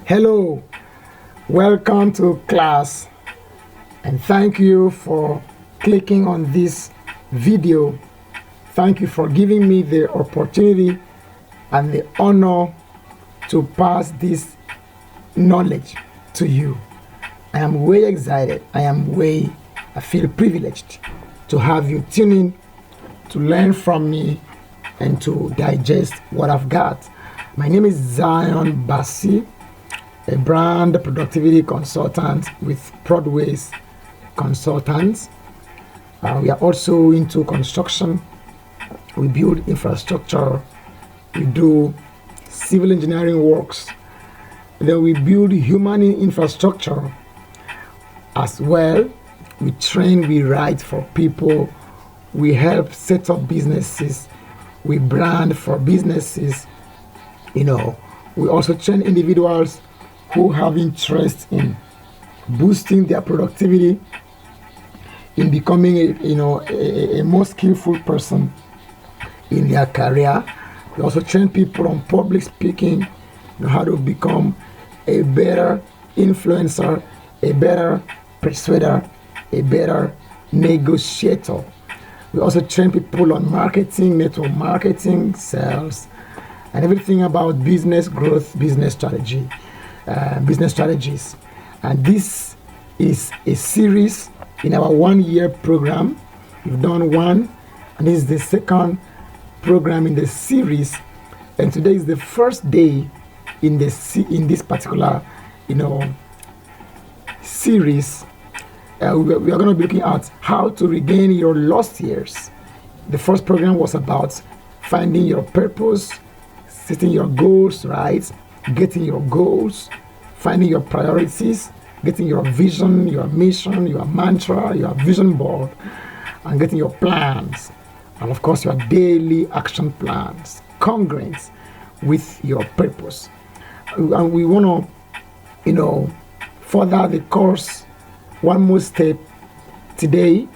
Hello, welcome to class, and thank you for clicking on this video. Thank you for giving me the opportunity and the honor to pass this knowledge to you. I am way excited. I feel privileged to have you tune in to learn from me and to digest what I've got. My name is Zion Bassey, a brand productivity consultant with Broadway's Consultants. We are also into construction. We build infrastructure. We do civil engineering works. Then we build human infrastructure as well. We train, we write for people. We help set up businesses. We brand for businesses. We also train individuals who have interest in boosting their productivity, in becoming a more skillful person in their career. We also train people on public speaking, how to become a better influencer, a better persuader, a better negotiator. We also train people on marketing, network marketing, sales, and everything about business growth, business strategy, business strategies. And this is a series in our 1-year program. We've done one, and this is the second program in the series. And today is the first day in this particular, series. We are going to be looking at how to regain your lost years. The first program was about finding your purpose, setting your goals right, getting your goals, finding your priorities, getting your vision, your mission, your mantra, your vision board, and getting your plans, and of course your daily action plans congruent with your purpose. And we want to, further the course one more step today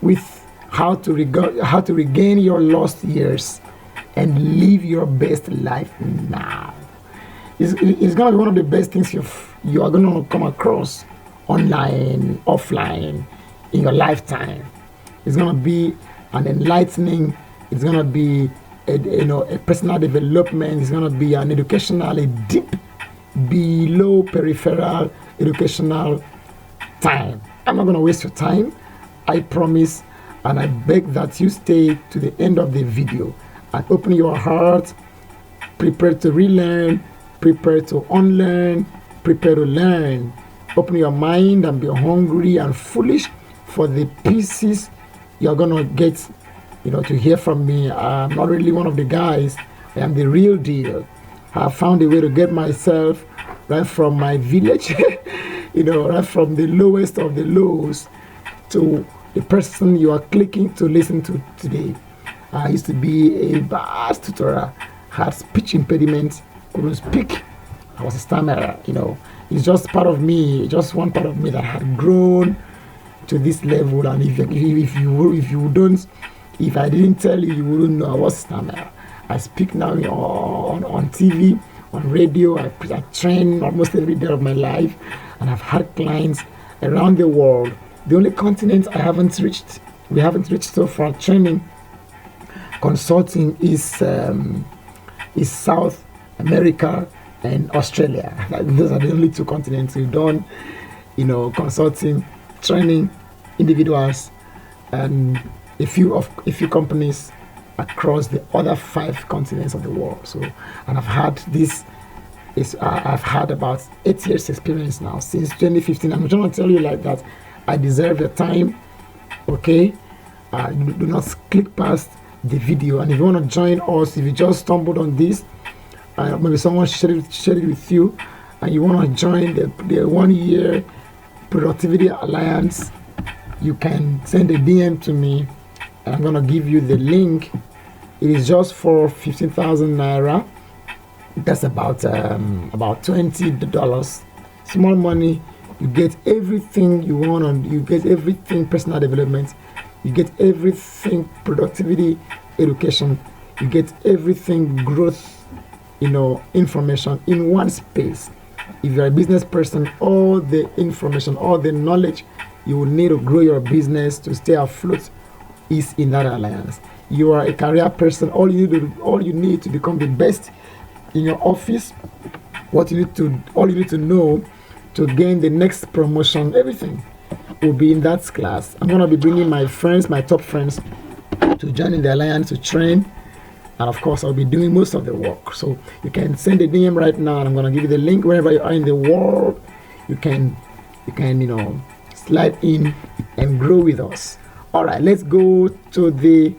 with how to regain your lost years and live your best life now. It's going to be one of the best things you are going to come across online, offline, in your lifetime. It's going to be an enlightening, it's going to be a personal development, it's going to be an educational, a deep, below peripheral educational time. I'm not going to waste your time. I promise, and I beg that you stay to the end of the video and open your heart, prepare to relearn, prepare to unlearn, prepare to learn. Open your mind and be hungry and foolish for the pieces you're going to get, to hear from me. I'm not really one of the guys. I am the real deal. I found a way to get myself right from my village, right from the lowest of the lows to the person you are clicking to listen to today. I used to be a vast tutor, had speech impediment, couldn't speak. I was a stammerer, It's just part of me, just one part of me that had grown to this level. And if I didn't tell you, you wouldn't know I was a stammerer. I speak now on TV, on radio. I train almost every day of my life, and I've had clients around the world. The only continent we haven't reached so far training, consulting is South America and Australia. Those are the only two continents we've done, consulting, training individuals, and a few companies across the other 5 continents of the world. So, and I've had about 8 years experience now since 2015. I'm trying to tell you like that. I deserve the time. Okay, do not click past the video. And if you want to join us, if you just stumbled on this, maybe someone shared it with you, and you want to join the 1-year productivity alliance, you can send a DM to me. I'm going to give you the link. It is just for 15,000 naira. That's about $20. Small money. You get everything you want, and you get everything personal development. You get everything productivity, education. You get everything growth, information in one space. If you're a business person, all the information, all the knowledge you will need to grow your business to stay afloat is in that alliance. You are a career person. All you need to become the best in your office. All you need to know to gain the next promotion, everything will be in that class. I'm gonna be bringing my friends, my top friends, to join in the alliance to train, and of course I'll be doing most of the work. So you can send a DM right now, and I'm gonna give you the link. Wherever you are in the world, you can slide in and grow with us. All right, let's go to the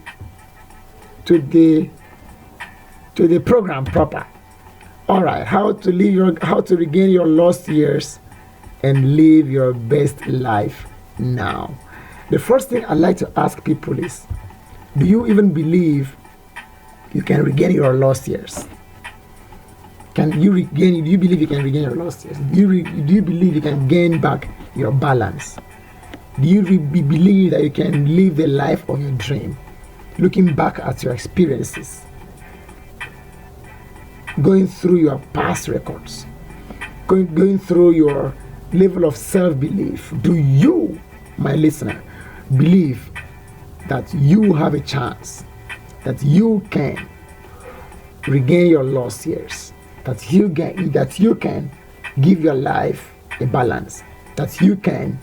program proper. All right, how to regain your lost years and live your best life now. The first thing I'd like to ask people is, do you even believe you can regain your lost years? Do you believe you can regain your lost years? Do you believe you can gain back your balance? Do you believe that you can live the life of your dream? Looking back at your experiences, going through your past records, going through your level of self-belief, do you, my listener, believe that you have a chance, that you can regain your lost years, that you can give your life a balance, that you can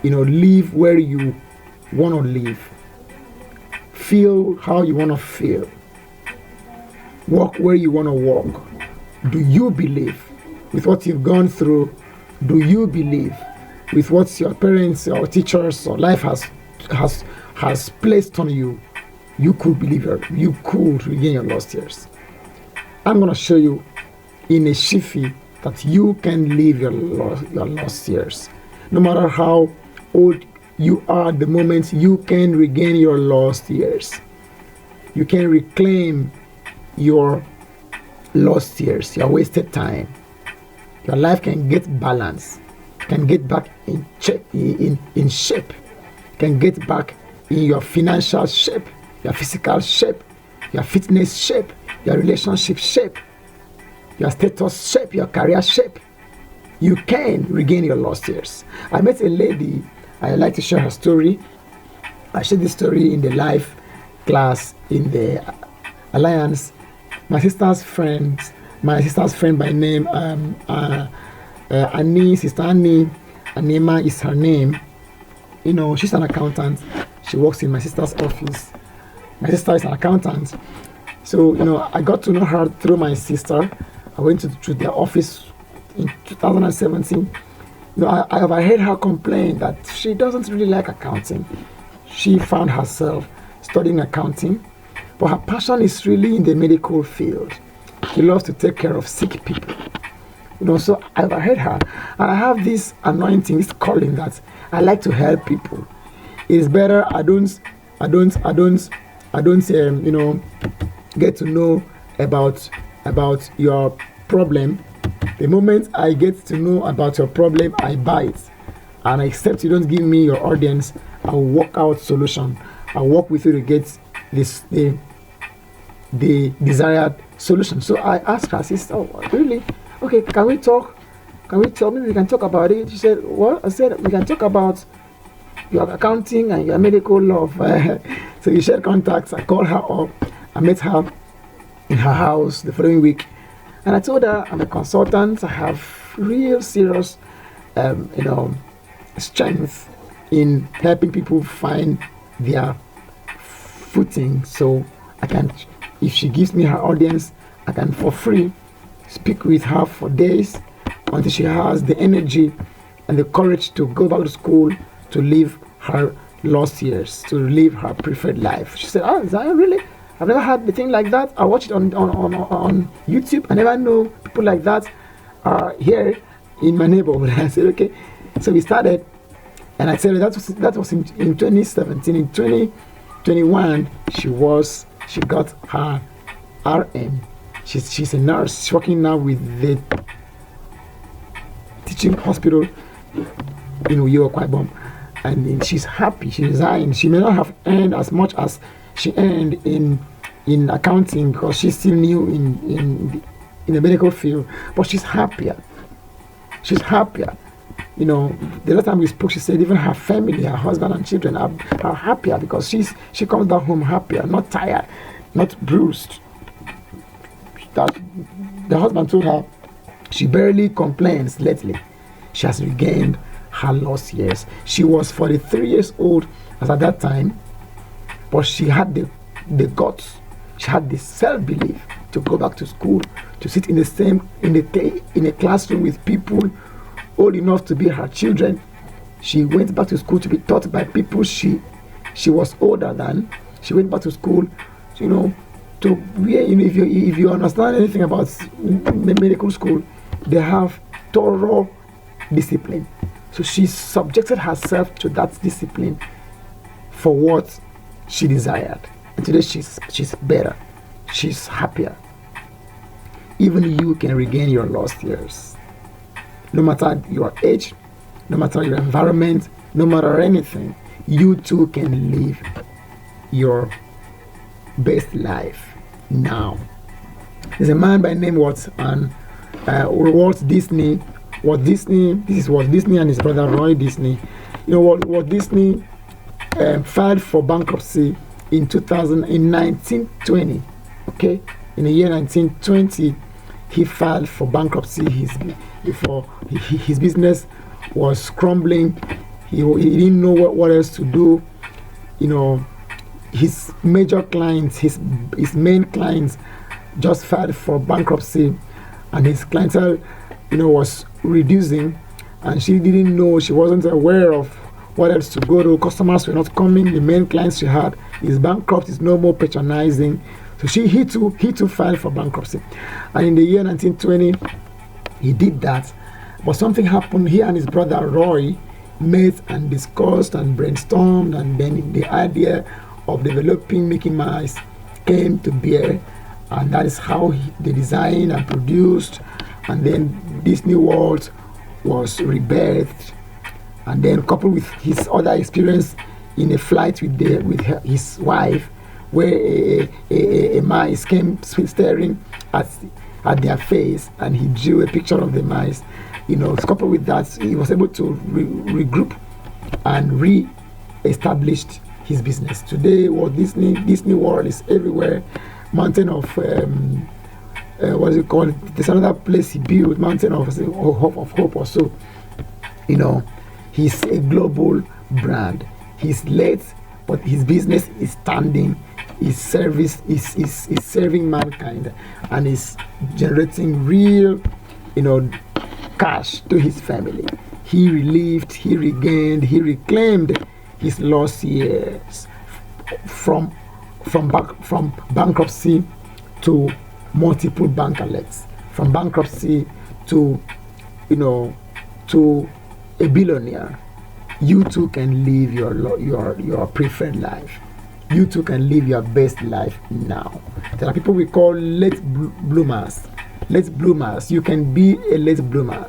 live where you want to live, feel how you want to feel, walk where you want to walk? Do you believe with what you've gone through? Do you believe with what your parents or teachers or life has placed on you? You could regain your lost years. I'm going to show you in a shifi that you can live your lost years. No matter how old you are at the moment, you can regain your lost years. You can reclaim your lost years, your wasted time. Your life can get balanced, can get back in shape, can get back in your financial shape, your physical shape, your fitness shape, your relationship shape, your status shape, your career shape. You can regain your lost years. I met a lady, I like to share her story. I shared this story in the live class in the Alliance. My sister's friend by name, Annie, Sister Annie, Anema is her name. She's an accountant. She works in my sister's office. My sister is an accountant. So, I got to know her through my sister. I went to their office in 2017. I overheard her complain that she doesn't really like accounting. She found herself studying accounting, but her passion is really in the medical field. She loves to take care of sick people. So I overheard her, and I have this anointing, this calling that I like to help people. It's better I don't get to know about your problem. The moment I get to know about your problem, I buy it. And except you don't give me your audience, I'll work out solution. I'll work with you to get the desired solution. So I asked her, sister, oh, really? Okay, can we talk? Maybe we can talk about it. She said, what? I said, we can talk about your accounting and your medical law. So we shared contacts. I called her up. I met her in her house the following week. And I told her I'm a consultant. I have real serious, strength in helping people find their footing. So I can, if she gives me her audience, I can for free speak with her for days until she has the energy and the courage to go back to school to live her lost years, to live her preferred life. She said, "Oh, is that really? I've never had the thing like that. I watched it on YouTube. I never know people like that are here in my neighborhood." I said, "Okay." So we started, and I said that was in 2017. In 2021, she got her RN. She's a nurse. She's working now with the teaching hospital in Uyo, and she's happy. She resigned. She may not have earned as much as she earned in accounting because she's still new in the medical field, but she's happier. She's happier. You know, the last time we spoke, she said even her family, her husband and children are happier because she comes back home happier, not tired, not bruised. That the husband told her she barely complains lately. She has regained her lost years. She was 43 years old as at that time, but she had the guts, she had the self-belief to go back to school, to sit in a classroom with people old enough to be her children. She went back to school to be taught by people she was older than. She went back to school, you know, to where, you know, if you understand anything about medical school, they have thorough discipline. So she subjected herself to that discipline for what she desired. And today she's better. She's happier. Even you can regain your lost years. No matter your age, no matter your environment, no matter anything, you too can live your best life now. There's a man by the name Walt Disney. This is Walt Disney and his brother Roy Disney. You know, Walt Disney filed for bankruptcy in 1920. Okay, in the year 1920, he filed for bankruptcy. His business was crumbling. He didn't know what else to do. You know, his major clients, his main clients, just filed for bankruptcy, and his clientele, you know, was reducing, and she didn't know. She wasn't aware of what else to go to. Customers were not coming. The main clients she had is bankrupt. Is no more patronizing. So he too filed for bankruptcy, and in the year 1920, he did that. But something happened. He and his brother Roy met and discussed and brainstormed, and then the idea of developing Mickey Mouse came to bear, and that is how they designed and produced, and then Disney World was rebirthed. And then coupled with his other experience in a flight with his wife, where a mice came staring at their face, and he drew a picture of the mice. You know, coupled with that, he was able to regroup and re-establish his business. Today, Walt Disney World is everywhere. Mountain of what is it called? There's another place he built, Mountain of Hope or so. You know, he's a global brand. He's late, but his business is standing. His service is serving mankind, and is generating real, you know, cash to his family. He relived, he regained, he reclaimed his lost years from bankruptcy to multiple bank alerts, from bankruptcy to, you know, to a billionaire. You too can live your preferred life. You too can live your best life now. There are people we call late bloomers. Late bloomers. You can be a late bloomer.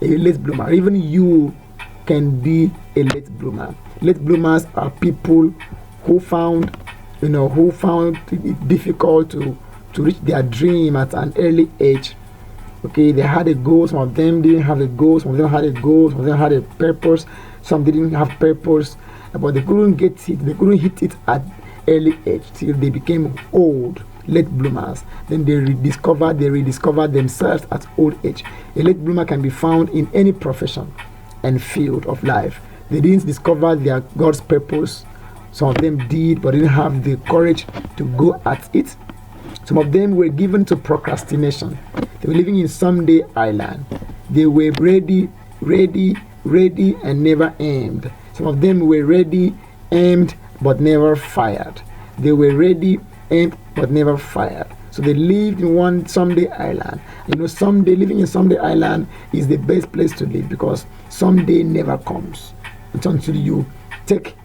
Even you can be a late bloomer. Late bloomers are people who found it difficult to reach their dream at an early age. Okay, they had a goal. Some of them didn't have a goal. Some of them had a goal. Some of them had a purpose. Some didn't have purpose, but they couldn't get it. They couldn't hit it at early age till they became old, late bloomers. Then they rediscovered themselves at old age. A late bloomer can be found in any profession and field of life. They didn't discover their God's purpose. Some of them did, but didn't have the courage to go at it. Some of them were given to procrastination. They were living in someday island. They were ready, and never aimed. Some of them were ready, aimed, but never fired. They were ready, aimed, but never fired. So they lived in one someday island. You know, living in someday island is the best place to live, because someday never comes. Until you take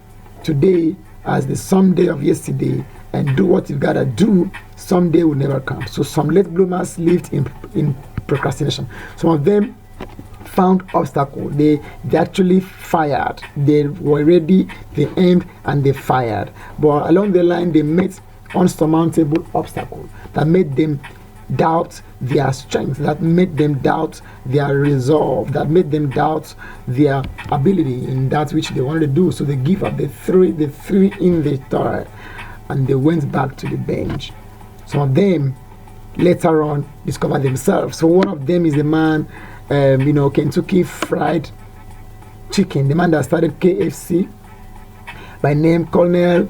today as the someday of yesterday and do what you gotta do, someday will never come. So some late bloomers lived in procrastination. Some of them found obstacles. They actually fired. They were ready, they aimed, and they fired. But along the line, they met unsurmountable obstacles that made them doubt their strength, that made them doubt their resolve, that made them doubt their ability in that which they wanted to do. So they give up. They threw in the towel, and they went back to the bench. Some of them later on discovered themselves. So one of them is the man, Kentucky Fried Chicken, the man that started KFC, by name Colonel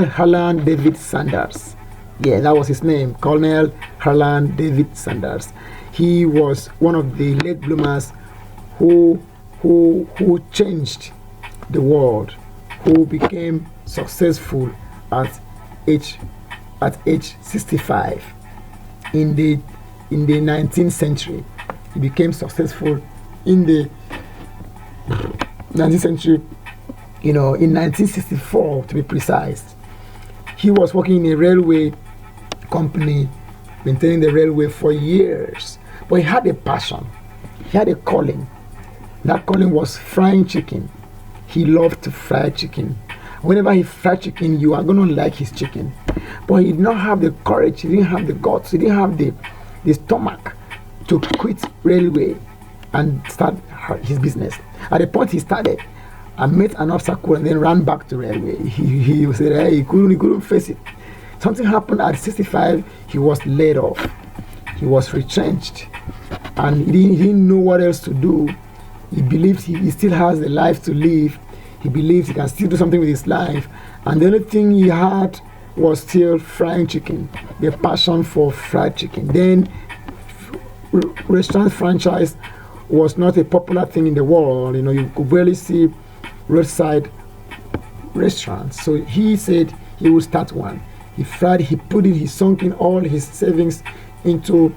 Harlan David Sanders. Yeah, that was his name, Colonel Harlan David Sanders. He was one of the late bloomers who changed the world, who became successful at age 65 in the 19th century. He became successful in the 19th century, in 1964 to be precise. He was working in a railway company, maintaining the railway for years. But he had a passion, he had a calling. That calling was frying chicken. He loved to fry chicken. Whenever he fried chicken, you are going to like his chicken. But he did not have the courage, he didn't have the guts, he didn't have the stomach to quit railway and start his business. At the point he started, I met an obstacle and then ran back to railway. He said, hey, he couldn't face it. Something happened at 65, he was laid off. He was retrenched. And he didn't know what else to do. He believed he still has a life to live. He believed he can still do something with his life. And the only thing he had was still frying chicken, the passion for fried chicken. Then restaurant franchise was not a popular thing in the world. You could barely see roadside restaurants. So he said he would start one. He sunk in all his savings into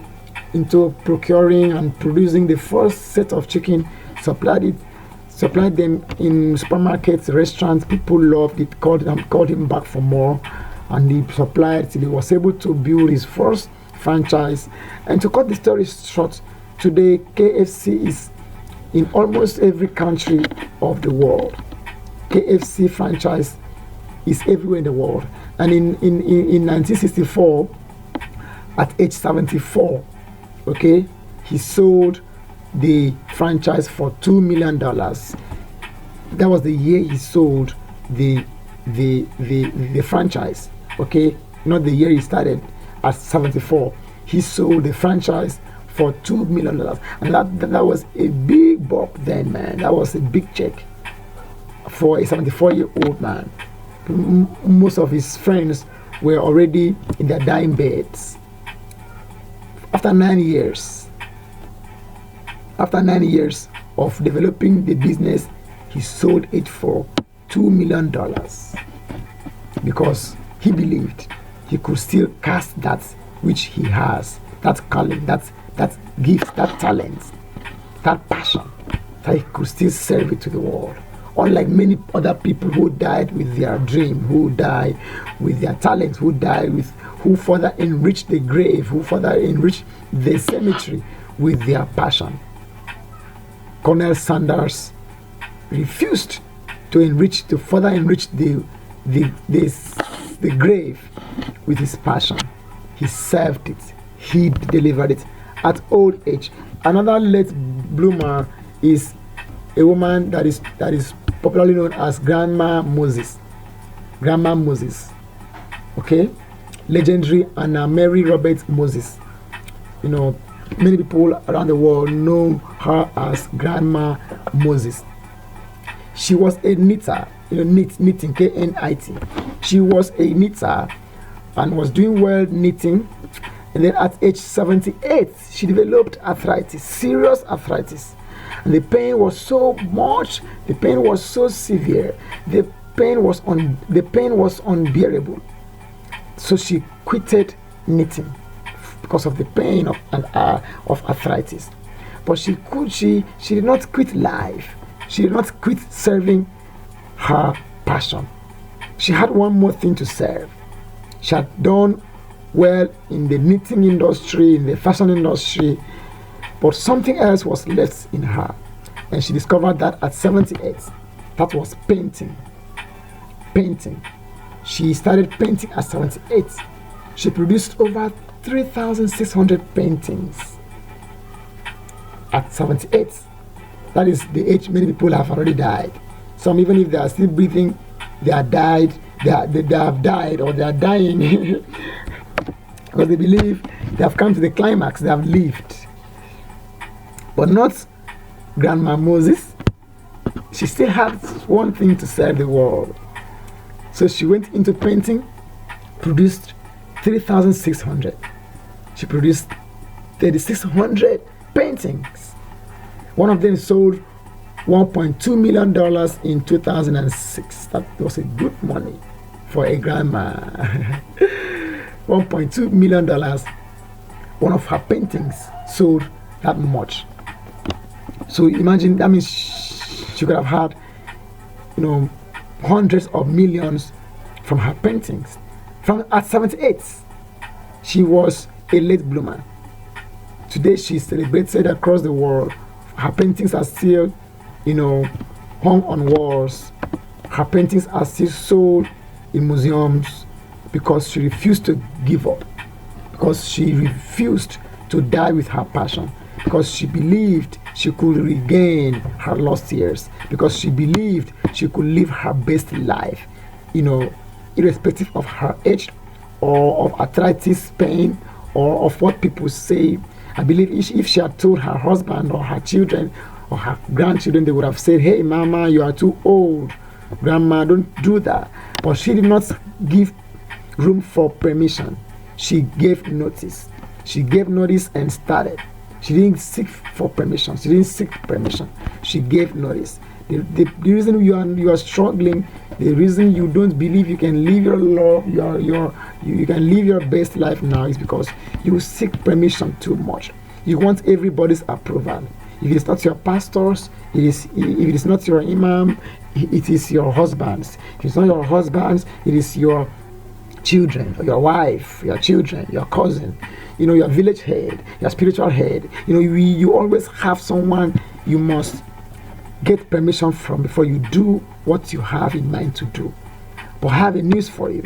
procuring and producing the first set of chicken, supplied them in supermarkets, restaurants. People loved it, called him back for more, and he supplied till he was able to build his first franchise. And to cut the story short, today KFC is in almost every country of the world. KFC franchise is everywhere in the world. And in 1964, at age 74, okay, he sold the franchise for $2 million. That was the year he sold the franchise, okay, not the year he started. At 74, he sold the franchise for $2 million, and that was a big buck then, man. That was a big check for a 74-year-old man. Most of his friends were already in their dying beds. After 9 years of developing the business, he sold it for $2 million because he believed he could still cast that which he has, that calling, that gift, that talent, that passion, that he could still serve it to the world. Unlike many other people who died with their dream, who died with their talent, who further enriched the grave, who further enriched the cemetery with their passion. Colonel Sanders refused to further enrich the grave with his passion. He served it. He delivered it at old age. Another late bloomer is a woman that is popularly known as Grandma Moses. Grandma Moses. Okay? Legendary Anna Mary Roberts Moses. Many people around the world know her as Grandma Moses. She was a knitter, knitting, K-N-I-T. She was a knitter and was doing well knitting. And then at age 78, she developed arthritis, serious arthritis. And the pain was so much, the pain was so severe, the pain was unbearable. So she quitted knitting because of the pain of arthritis. But she did not quit life. She did not quit serving her passion. She had one more thing to serve. She had done well in the knitting industry, in the fashion industry, but something else was left in her. And she discovered that at 78, that was painting. She started painting at 78. She produced over 3,600 paintings at 78. That is the age many people have already died. Some, even if they are still breathing, they have died. They have died, or they are dying because they believe they have come to the climax. They have lived, but not Grandma Moses. She still had one thing to serve the world. So she went into painting, produced 3,600. She produced 3,600 paintings. One of them sold $1.2 million in 2006. That was a good money for a grandma. $1.2 million. One of her paintings sold that much. So imagine, that means she could have had, hundreds of millions from her paintings. At 78, she was a late bloomer. Today she's celebrated across the world. Her paintings are still, hung on walls. Her paintings are still sold in museums because she refused to give up, because she refused to die with her passion, because she believed she could regain her lost years, because she believed she could live her best life, irrespective of her age or of arthritis, pain, or of what people say. I believe if she had told her husband or her children or her grandchildren, they would have said, "Hey, Mama, you are too old. Grandma, don't do that." But she did not give room for permission. She gave notice. She gave notice and started. She didn't seek for permission. She didn't seek permission. She gave notice. The reason you are struggling, the reason you don't believe you can live you can live your best life now, is because you seek permission too much. You want everybody's approval. If it's not your pastors, if it is not your imam, it is your husband's. If it's not your husband's, it is your children, or your wife, your children, your cousin, your village head, your spiritual head. You always have someone you must get permission from before you do what you have in mind to do. But I have a news for you.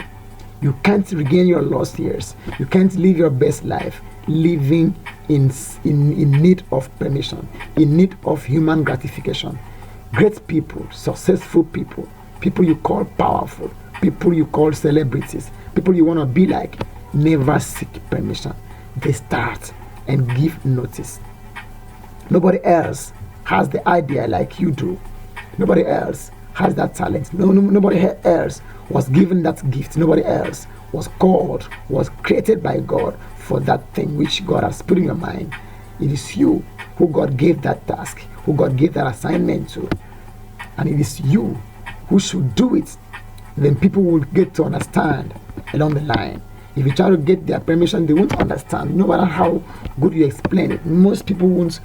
You can't regain your lost years. You can't live your best life living in need of permission, in need of human gratification. Great people, successful people, people you call powerful, people you call celebrities, people you want to be like, never seek permission. They start and give notice. Nobody else has the idea like you do. Nobody else has that talent. Nobody else was given that gift. Nobody else was called, was created by God for that thing which God has put in your mind. It is you who God gave that task, who God gave that assignment to. And it is you who should do it. Then people will get to understand along the line. If you try to get their permission, they won't understand. No matter how good you explain it, most people won't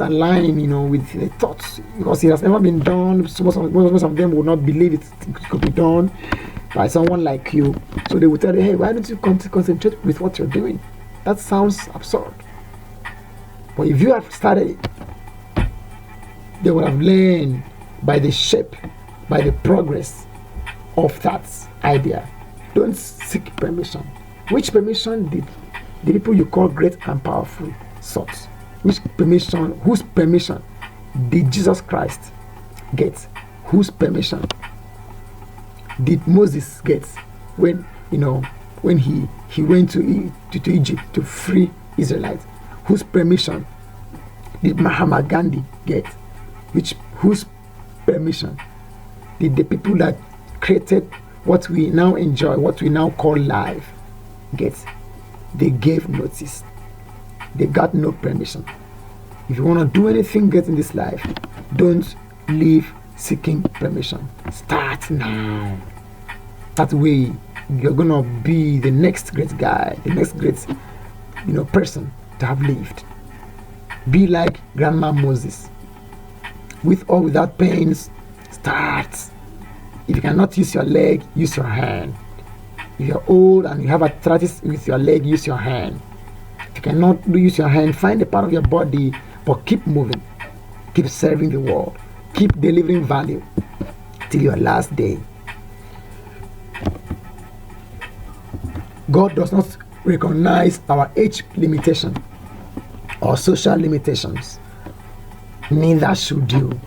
align, with the thoughts, because it has never been done. So most of them will not believe it could be done by someone like you. So they will tell you, "Hey, why don't you concentrate with what you're doing? That sounds absurd." But if you have started it, they would have learned by the shape, by the progress of that idea. Don't seek permission. Which permission did the people you call great and powerful sought? Whose permission did Jesus Christ get? Whose permission did Moses get when he went to Egypt to free Israelites? Whose permission did Mahatma Gandhi get? Whose permission did the people that created what we now enjoy, what we now call life, get? They gave notice. They got no permission. If you want to do anything great in this life, don't live seeking permission. Start now. That way, you're going to be the next great guy, the next great person to have lived. Be like Grandma Moses. With or without pains, start. If you cannot use your leg, use your hand. If you're old and you have arthritis with your leg, use your hand. If you cannot use your hand, find a part of your body, but keep moving. Keep serving the world. Keep delivering value till your last day. God does not recognize our age limitation or social limitations. Neither should you.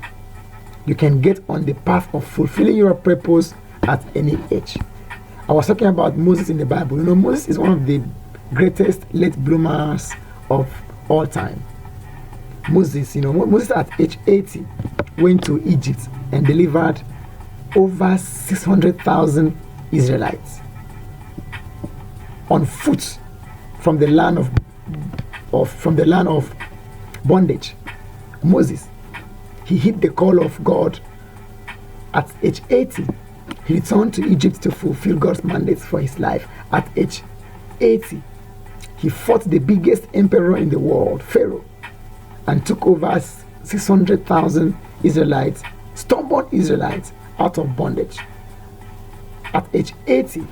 You can get on the path of fulfilling your purpose at any age. I was talking about Moses in the Bible. Moses is one of the greatest late bloomers of all time. Moses at age 80 went to Egypt and delivered over 600,000 Israelites on foot from the land of bondage. Moses, he heed the call of God at age 80. He returned to Egypt to fulfill God's mandate for his life. At age 80, he fought the biggest emperor in the world, Pharaoh, and took over 600,000 Israelites, stubborn Israelites, out of bondage. At age 80,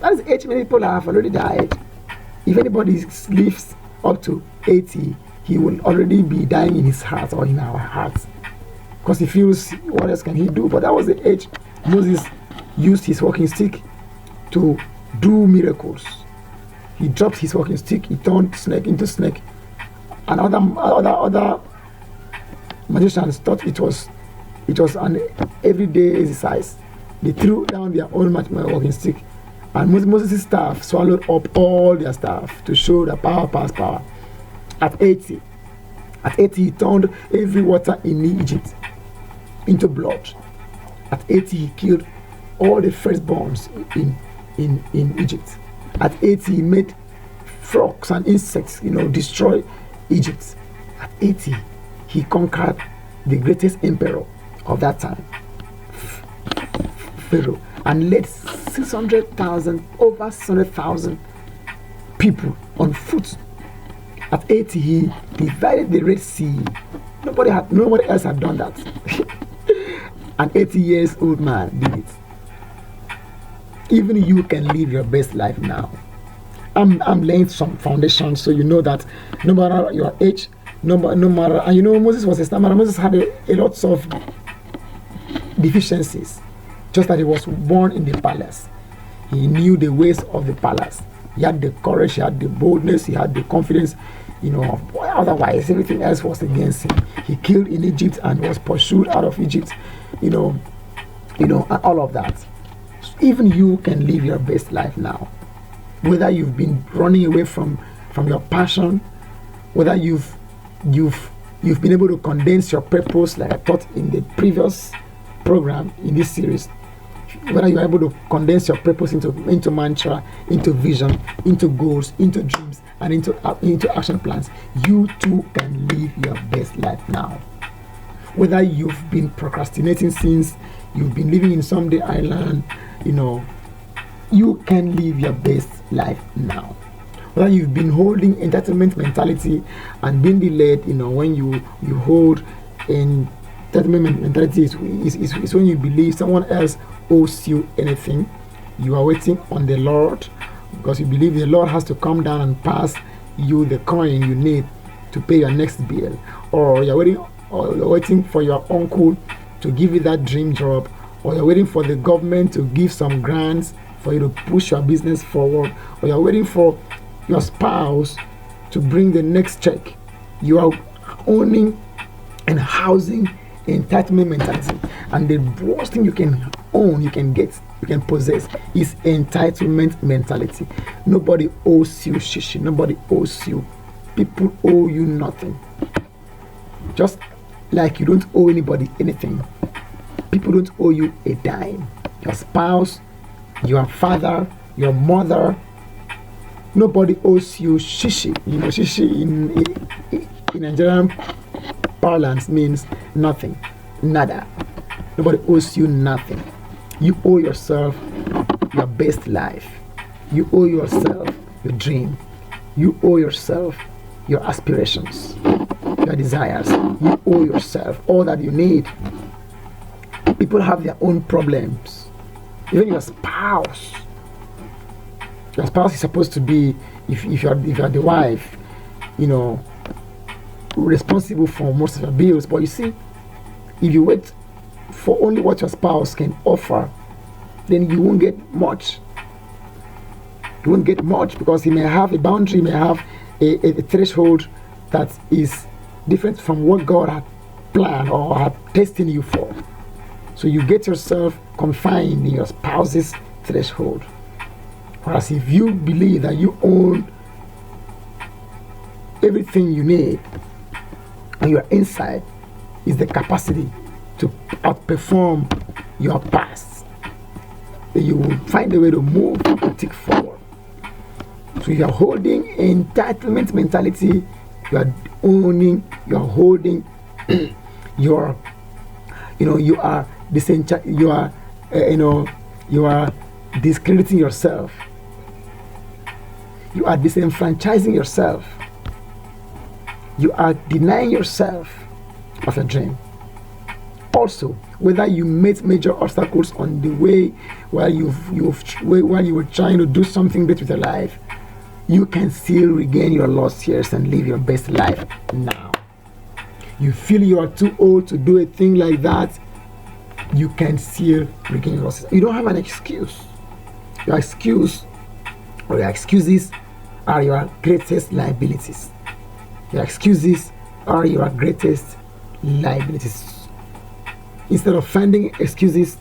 that is the age many people have already died. If anybody lives up to 80, he will already be dying in his heart or in our hearts, because he feels, what else can he do? But that was the age Moses used his walking stick to do miracles. He dropped his walking stick, he turned snake into snake, and other magicians thought it was an everyday exercise. They threw down their own walking stick, and Moses' staff swallowed up all their staff to show that power past power. At 80, he turned every water in Egypt into blood. At 80, he killed all the firstborns in Egypt. At 80, he made frogs and insects, destroy Egypt. At 80, he conquered the greatest emperor of that time, Pharaoh, and led over 600,000 people on foot. At 80, he divided the Red Sea. Nobody else had done that. An 80 years old man did it. Even you can live your best life now. I'm laying some foundation so you know that no matter your age, no matter, and Moses was a stammerer. Moses had a lot of deficiencies, just that he was born in the palace. He knew the ways of the palace. He had the courage, he had the boldness, he had the confidence. Otherwise everything else was against him. He killed in Egypt and was pursued out of Egypt, and all of that. So even you can live your best life now. Whether you've been running away from your passion, whether you've been able to condense your purpose, like I taught in the previous program in this series, whether you're able to condense your purpose into mantra, into vision, into goals, into dreams, and into action plans, you too can live your best life now. Whether you've been procrastinating since you've been living in someday island, you can live your best life now. Whether you've been holding entitlement mentality and being delayed, when you hold entitlement mentality is when you believe someone else owes you anything. You are waiting on the Lord because you believe the Lord has to come down and pass you the coin you need to pay your next bill, or you're waiting for your uncle to give you that dream job, or you're waiting for the government to give some grants for you to push your business forward, or you're waiting for your spouse to bring the next check. You are owning and housing entitlement mentality, and the worst thing you can own, you can possess is entitlement mentality. Nobody owes you shishi. Nobody owes you. People owe you nothing. Just like you don't owe anybody anything. People don't owe you a dime. Your spouse, your father, your mother, nobody owes you shishi. Shishi in Nigerian parlance means nothing, nada. Nobody owes you nothing. You owe yourself your best life. You owe yourself your dream. You owe yourself your aspirations, your desires. You owe yourself all that you need. People have their own problems. Even your spouse is supposed to be, if you're the wife, responsible for most of your bills. But you see, if you wait for only what your spouse can offer, then you won't get much. he won't get much because he may have a boundary, he may have a threshold that is different from what God had planned or had destined you for. So you get yourself confined in your spouse's threshold. Whereas if you believe that you own everything you need, and your inside is the capacity to outperform your past, then you will find a way to move and take forward. So you are holding entitlement mentality, you are owning, you are holding you are discrediting yourself, you are disenfranchising yourself, you are denying yourself of a dream. Also, whether you met major obstacles on the way while you were trying to do something great with your life, you can still regain your lost years and live your best life now. You feel you are too old to do a thing like that, you can still regain your lost years. You don't have an excuse. Your excuse or your excuses are your greatest liabilities. Your excuses are your greatest liabilities. Instead of finding excuses,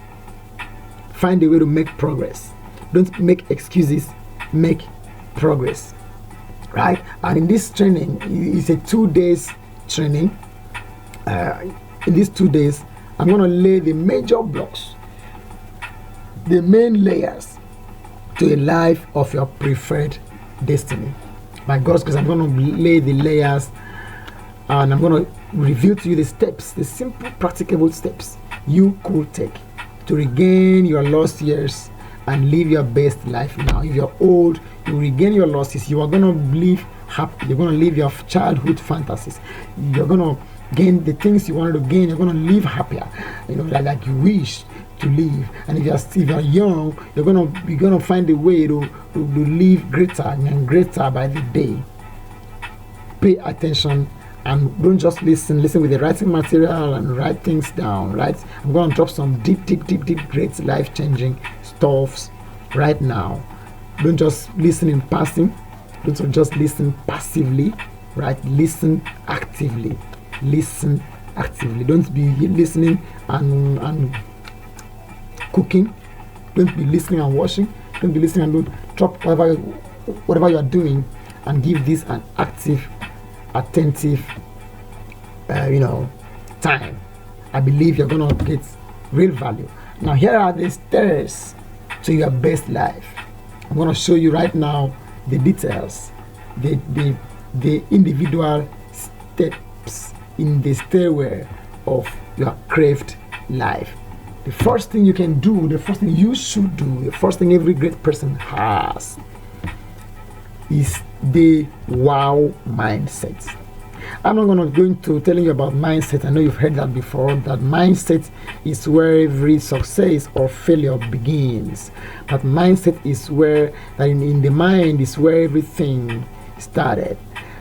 find a way to make progress. Don't make excuses, make progress. Right? And in this training, it's a 2 days training. In these 2 days, I'm going to lay the major blocks, the main layers to a life of your preferred destiny. By God's grace, I'm going to lay the layers, and I'm going to reveal to you the steps, the simple, practicable steps you could take to regain your lost years and live your best life now. If you're old, you regain your losses. You are going to live happy. You're going to live your childhood fantasies. You're going to gain the things you wanted to gain. You're going to live happier, like you wish to live. And if you're young, you're going to find a way to live greater and greater by the day. Pay attention and don't just listen with the writing material and write things down. Right? I'm going to drop some deep, great life-changing stuffs right now. Don't just listen in passing. Don't just listen passively. Right? Listen actively. Listen actively. Don't be listening and cooking. Don't be listening and washing. Don't be listening and don't drop whatever you are doing, and give this an active, attentive time. I believe you're gonna get real value. Now here are the stairs to your best life. I'm gonna show you right now the details, the individual steps in the stairway of your craved life. The first thing you can do, the first thing you should do, the first thing every great person has is the wow mindset. I'm not going to go into telling you about mindset. I know you've heard that before, that mindset is where every success or failure begins. But mindset is where, that in the mind is where everything started.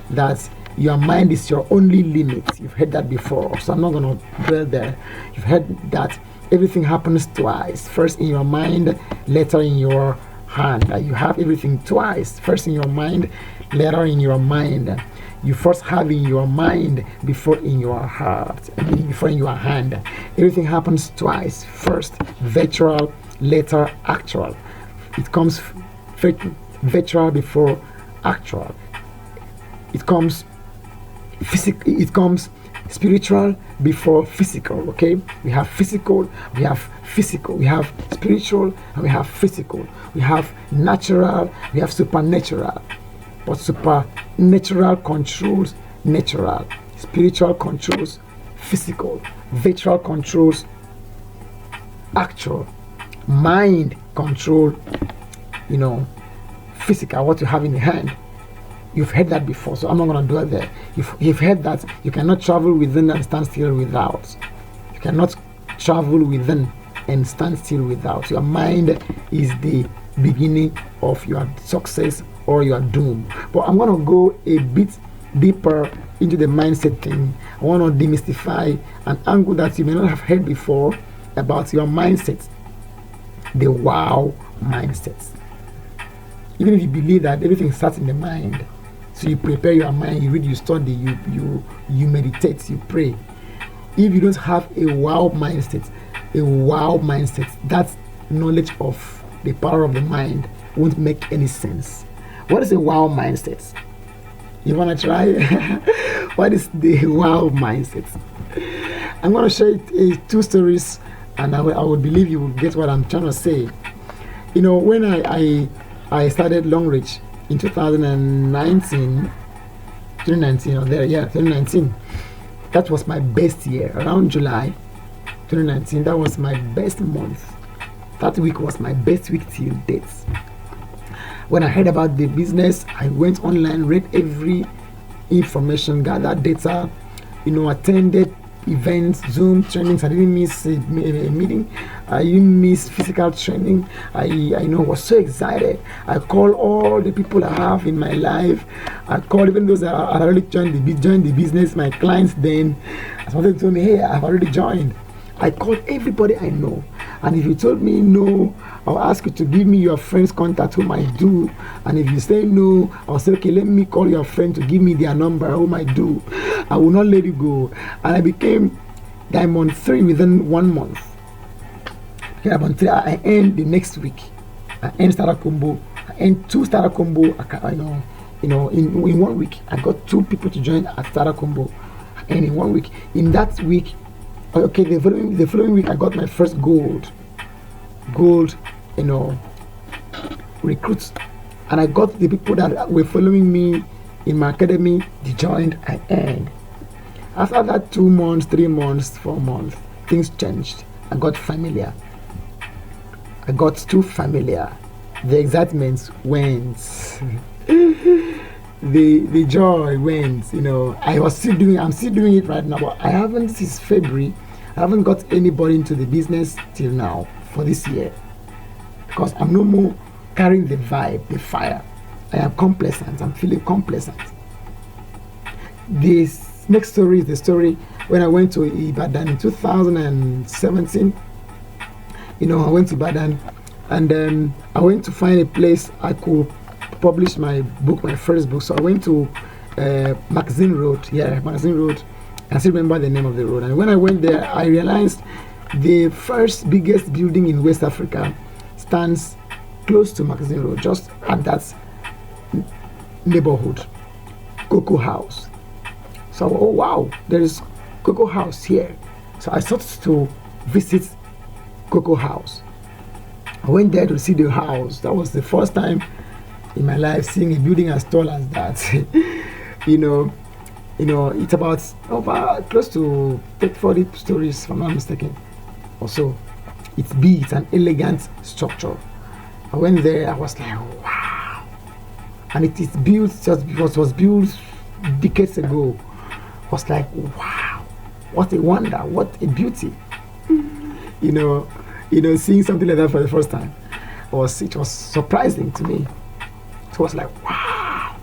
That your mind is your only limit. You've heard that before, so I'm not going to dwell there. You've heard that everything happens twice. First in your mind, later in your hand. You have everything twice. First in your mind, later in your mind. You first have in your mind before in your heart. Before in your hand. Everything happens twice. First virtual, later actual. It comes virtual before actual. It comes physical. It comes spiritual before physical. Okay, we have physical, we have spiritual, and we have physical. We have natural, we have supernatural. But supernatural controls natural, spiritual controls physical, virtual controls actual, mind control physical, what you have in the hand. You've heard that before, so I'm not going to dwell there. You've heard that you cannot travel within and stand still without. You cannot travel within and stand still without. Your mind is the beginning of your success or your doom. But I'm going to go a bit deeper into the mindset thing. I want to demystify an angle that you may not have heard before about your mindset. The wow mindset. Even if you believe that everything starts in the mind, so you prepare your mind, you read, you study, you meditate, you pray. If you don't have a wow mindset, that knowledge of the power of the mind won't make any sense. What is a wow mindset? You want to try? What is the wow mindset? I'm going to share two stories, and I would believe you will get what I'm trying to say. You know, when I started Long Reach in 2019, or there, 2019. That was my best year. Around July 2019, that was my best month. That week was my best week till date. When I heard about the business, I went online, read every information, gathered data, attended events, Zoom trainings. I didn't miss a meeting. I didn't miss physical training. I was so excited. I called all the people I have in my life. I called even those that had already joined the business, my clients then. Somebody told me, hey, I've already joined. I called everybody I know. And if you told me no, I'll ask you to give me your friend's contact, whom I do. And if you say no, I'll say, okay, let me call your friend to give me their number, whom I do. I will not let you go. And I became Diamond 3 within 1 month. Diamond 3, I earned the next week. I earned starter combo. I earned 2 starter combo. In 1 week, I got 2 people to join at starter combo. And in 1 week, in that week, okay, the following week, I got my first gold, recruits, and I got the people that were following me in my academy. They joined. I earned. After that, 2 months, 3 months, 4 months, things changed. I got familiar. I got too familiar. The excitement went. The joy went. I'm still doing it right now, but I haven't since February. I haven't got anybody into the business till now for this year, because I'm no more carrying the vibe, the fire. I am complacent. I'm feeling complacent. This next story is the story when I went to Ibadan in 2017. I went to Ibadan, and then I went to find a place I could publish my book, my first book. So I went to Magazine Road. Magazine Road. I still remember the name of the road. And when I went there, I realized the first biggest building in West Africa stands close to Magazine Road, just at that neighborhood, Cocoa House. So, oh wow, there is Cocoa House here. So I thought to visit Cocoa House. I went there to see the house. That was the first time in my life seeing a building as tall as that. It's about over close to 40 stories, if I'm not mistaken, or so. It's big. It's an elegant structure. I went there. I was like, wow. And it is built just because it was built decades ago. I was like, wow, what a wonder, what a beauty. Seeing something like that for the first time, it was surprising to me. So I was like, wow.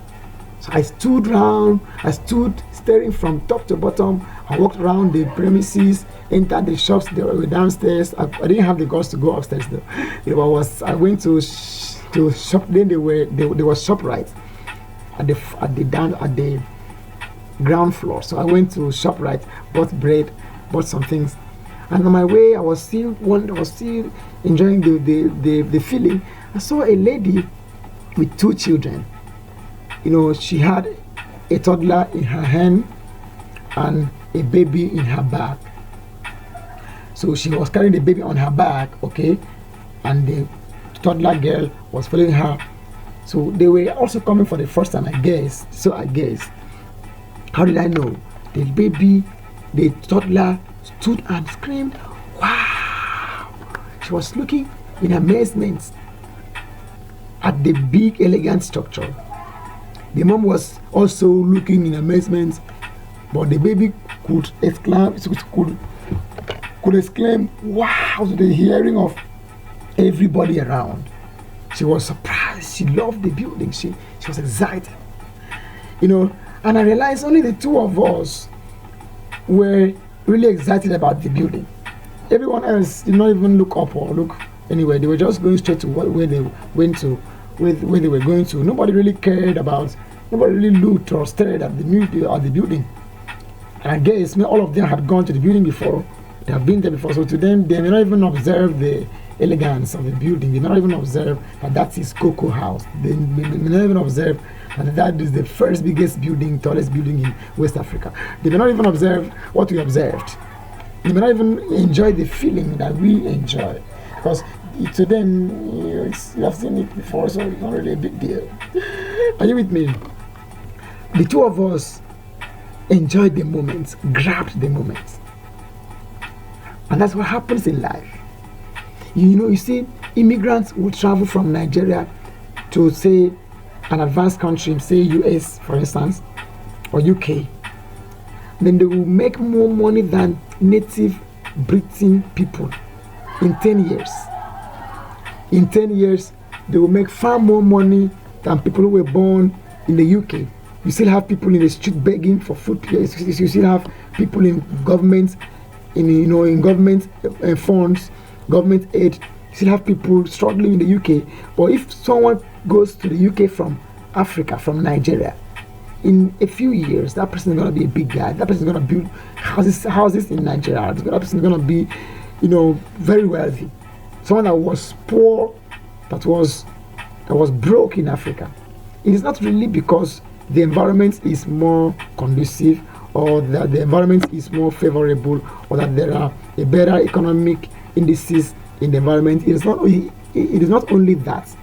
So I stood staring from top to bottom. I walked around the premises, entered the shops. They were downstairs. I didn't have the guts to go upstairs though. I went to shop. Then there was ShopRite at the ground floor. So I went to ShopRite, bought bread, bought some things, and on my way I was still enjoying the feeling. I saw a lady with 2 children. She had a toddler in her hand and a baby in her back. So she was carrying the baby on her back, okay, and the toddler girl was following her. So they were also coming for the first time, I guess. So I guessed. How did I know? The toddler stood and screamed, wow! She was looking in amazement at the big, elegant structure. The mom was also looking in amazement, but the baby could exclaim, wow, to the hearing of everybody around. She was surprised. She loved the building. She was excited. And I realized only the 2 of us were really excited about the building. Everyone else did not even look up or look anywhere. They were just going straight to where they went to where they were going to. Nobody really cared about. Nobody really looked or stared at the building. And I guess all of them had gone to the building before. They have been there before. So to them, they may not even observe the elegance of the building. They may not even observe that is Cocoa House. They may not even observe that is the first biggest building, tallest building in West Africa. They may not even observe what we observed. They may not even enjoy the feeling that we enjoy. Because to them, you have seen it before, so it's not really a big deal. Are you with me? The two of us enjoyed the moment, grabbed the moment. And that's what happens in life. You see, immigrants will travel from Nigeria to, say, an advanced country, say US, for instance, or UK. Then they will make more money than native Britain people in 10 years. In 10 years, they will make far more money than people who were born in the UK. You still have people in the street begging for food. You still have people in government, in government funds, government aid. You still have people struggling in the UK. But if someone goes to the UK from Africa, from Nigeria, in a few years, that person is going to be a big guy. That person is going to build houses in Nigeria. That person is going to be, very wealthy. Someone that was poor, that was broke in Africa. It is not really because the environment is more conducive, or that the environment is more favorable, or that there are a better economic indices in the environment. It is not only that.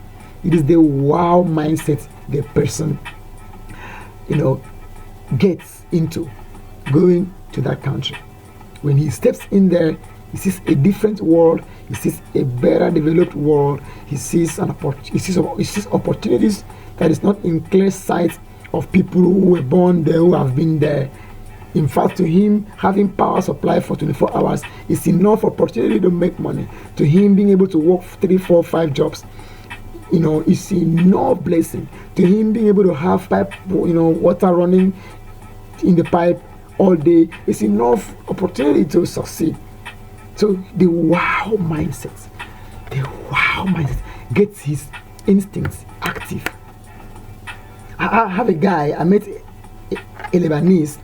It is the wow mindset the person gets into going to that country. When he steps in there, he sees a different world. He sees a better developed world. He sees opportunities that is not in clear sight of people who were born there, who have been there. In fact, to him, having power supply for 24 hours is enough opportunity to make money. To him, being able to work 3, 4, 5 jobs, is enough blessing. To him, being able to have pipe, water running in the pipe all day is enough opportunity to succeed. So the wow mindset gets his instincts active. I have a guy, I met a Lebanese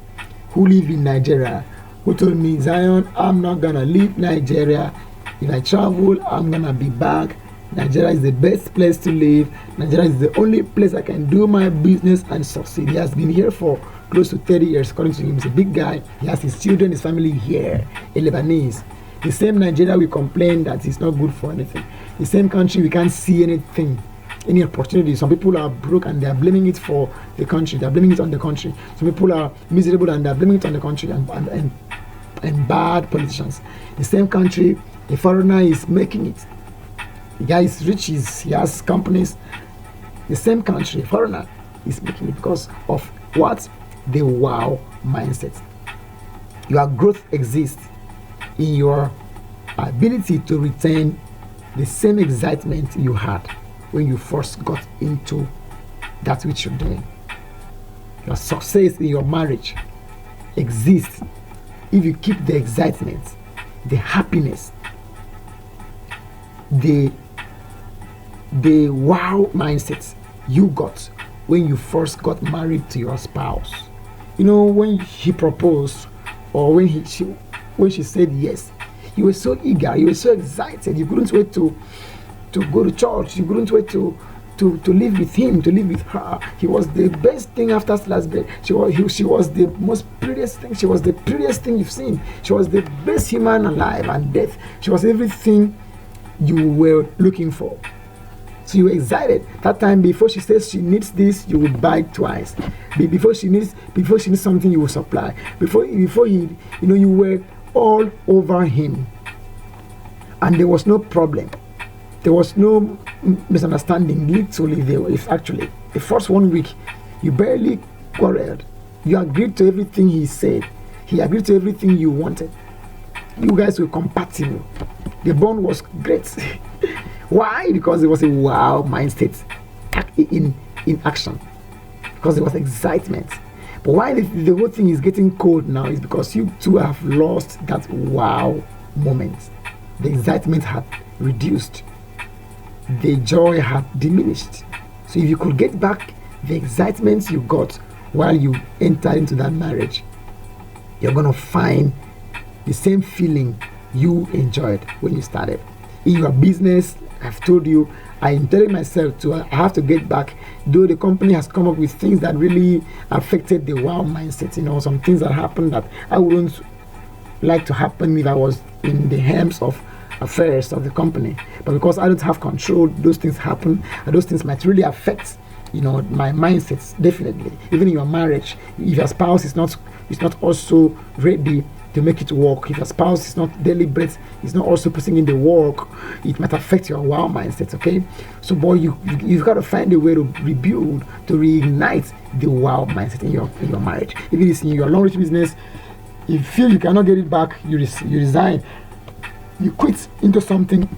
who lived in Nigeria, who told me, Zion, I'm not gonna leave Nigeria. If I travel, I'm gonna be back. Nigeria is the best place to live. Nigeria is the only place I can do my business and succeed. He has been here for close to 30 years, according to him. He's a big guy. He has his children, his family here, a Lebanese. The same Nigeria we complain that it's not good for anything. The same country we can't see anything, any opportunity. Some people are broke and they are blaming it for the country. They are blaming it on the country. Some people are miserable and they are blaming it on the country and bad politicians. The same country, a foreigner is making it. The guy is rich, he has companies. The same country, a foreigner is making it because of what? The wow mindset. Your growth exists in your ability to retain the same excitement you had when you first got into that which you're doing. Your success in your marriage exists if you keep the excitement, the happiness, the wow mindset you got when you first got married to your spouse. When he proposed, or when she said yes, you were so eager, you were so excited, you couldn't wait to go to church, you couldn't wait to live with him, to live with her. He was the best thing after sliced bread. She was the most prettiest thing. She was the prettiest thing you've seen. She was the best human alive and death. She was everything you were looking for. So you were excited. That time, before she says she needs this, you would buy twice. Before she needs something, you will supply. Before he, you were all over him, and there was no problem. There was no misunderstanding. Literally, actually the first 1 week, you barely quarreled. You agreed to everything he said. He agreed to everything you wanted. You guys were compatible. The bond was great. Why? Because it was a wow mindset in action. Because there was excitement. But why the whole thing is getting cold now is because you two have lost that wow moment. The excitement had reduced. The joy had diminished. So if you could get back the excitement you got while you entered into that marriage, you're going to find the same feeling you enjoyed when you started. In your business, I've told you, I'm telling myself I have to get back, though the company has come up with things that really affected the wow mindset, some things that happened that I wouldn't like to happen if I was in the hands of affairs of the company. But because I don't have control, those things happen, and those things might really affect my mindsets. Definitely, even in your marriage, if your spouse is not also ready to make it work, if your spouse is not deliberate, is not also putting in the work, it might affect your wow mindset. Okay, so boy, you've got to find a way to rebuild, to reignite the wow mindset in your marriage. If it is in your long-range business, if you feel you cannot get it back, you resign, you quit into something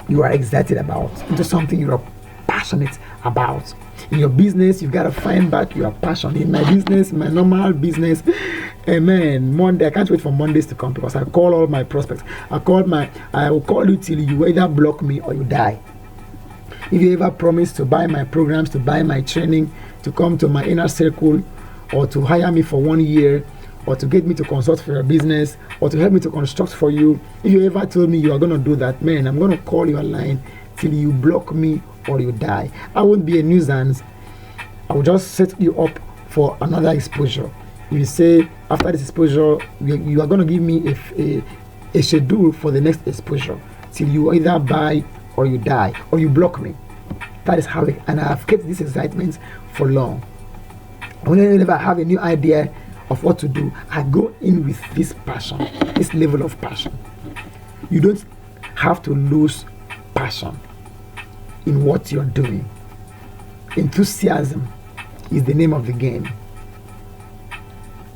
you are excited about, into something you are passionate about. In your business, you've got to find back your passion. In my business, my normal business, amen. Monday, I can't wait for Mondays to come, because I call all my prospects. I will call you till you either block me or you die. If you ever promise to buy my programs, to buy my training, to come to my inner circle, or to hire me for 1 year, or to get me to consult for your business, or to help me to construct for you, if you ever told me you are going to do that, man, I'm going to call your line till you block me or you die. I won't be a nuisance. I will just set you up for another exposure. If you say after this exposure, you are going to give me a schedule for the next exposure till you either buy or you die or you block me. That is how and I have kept this excitement for long. Whenever I have a new idea of what to do, I go in with this passion, this level of passion. You don't have to lose passion in what you're doing. Enthusiasm is the name of the game.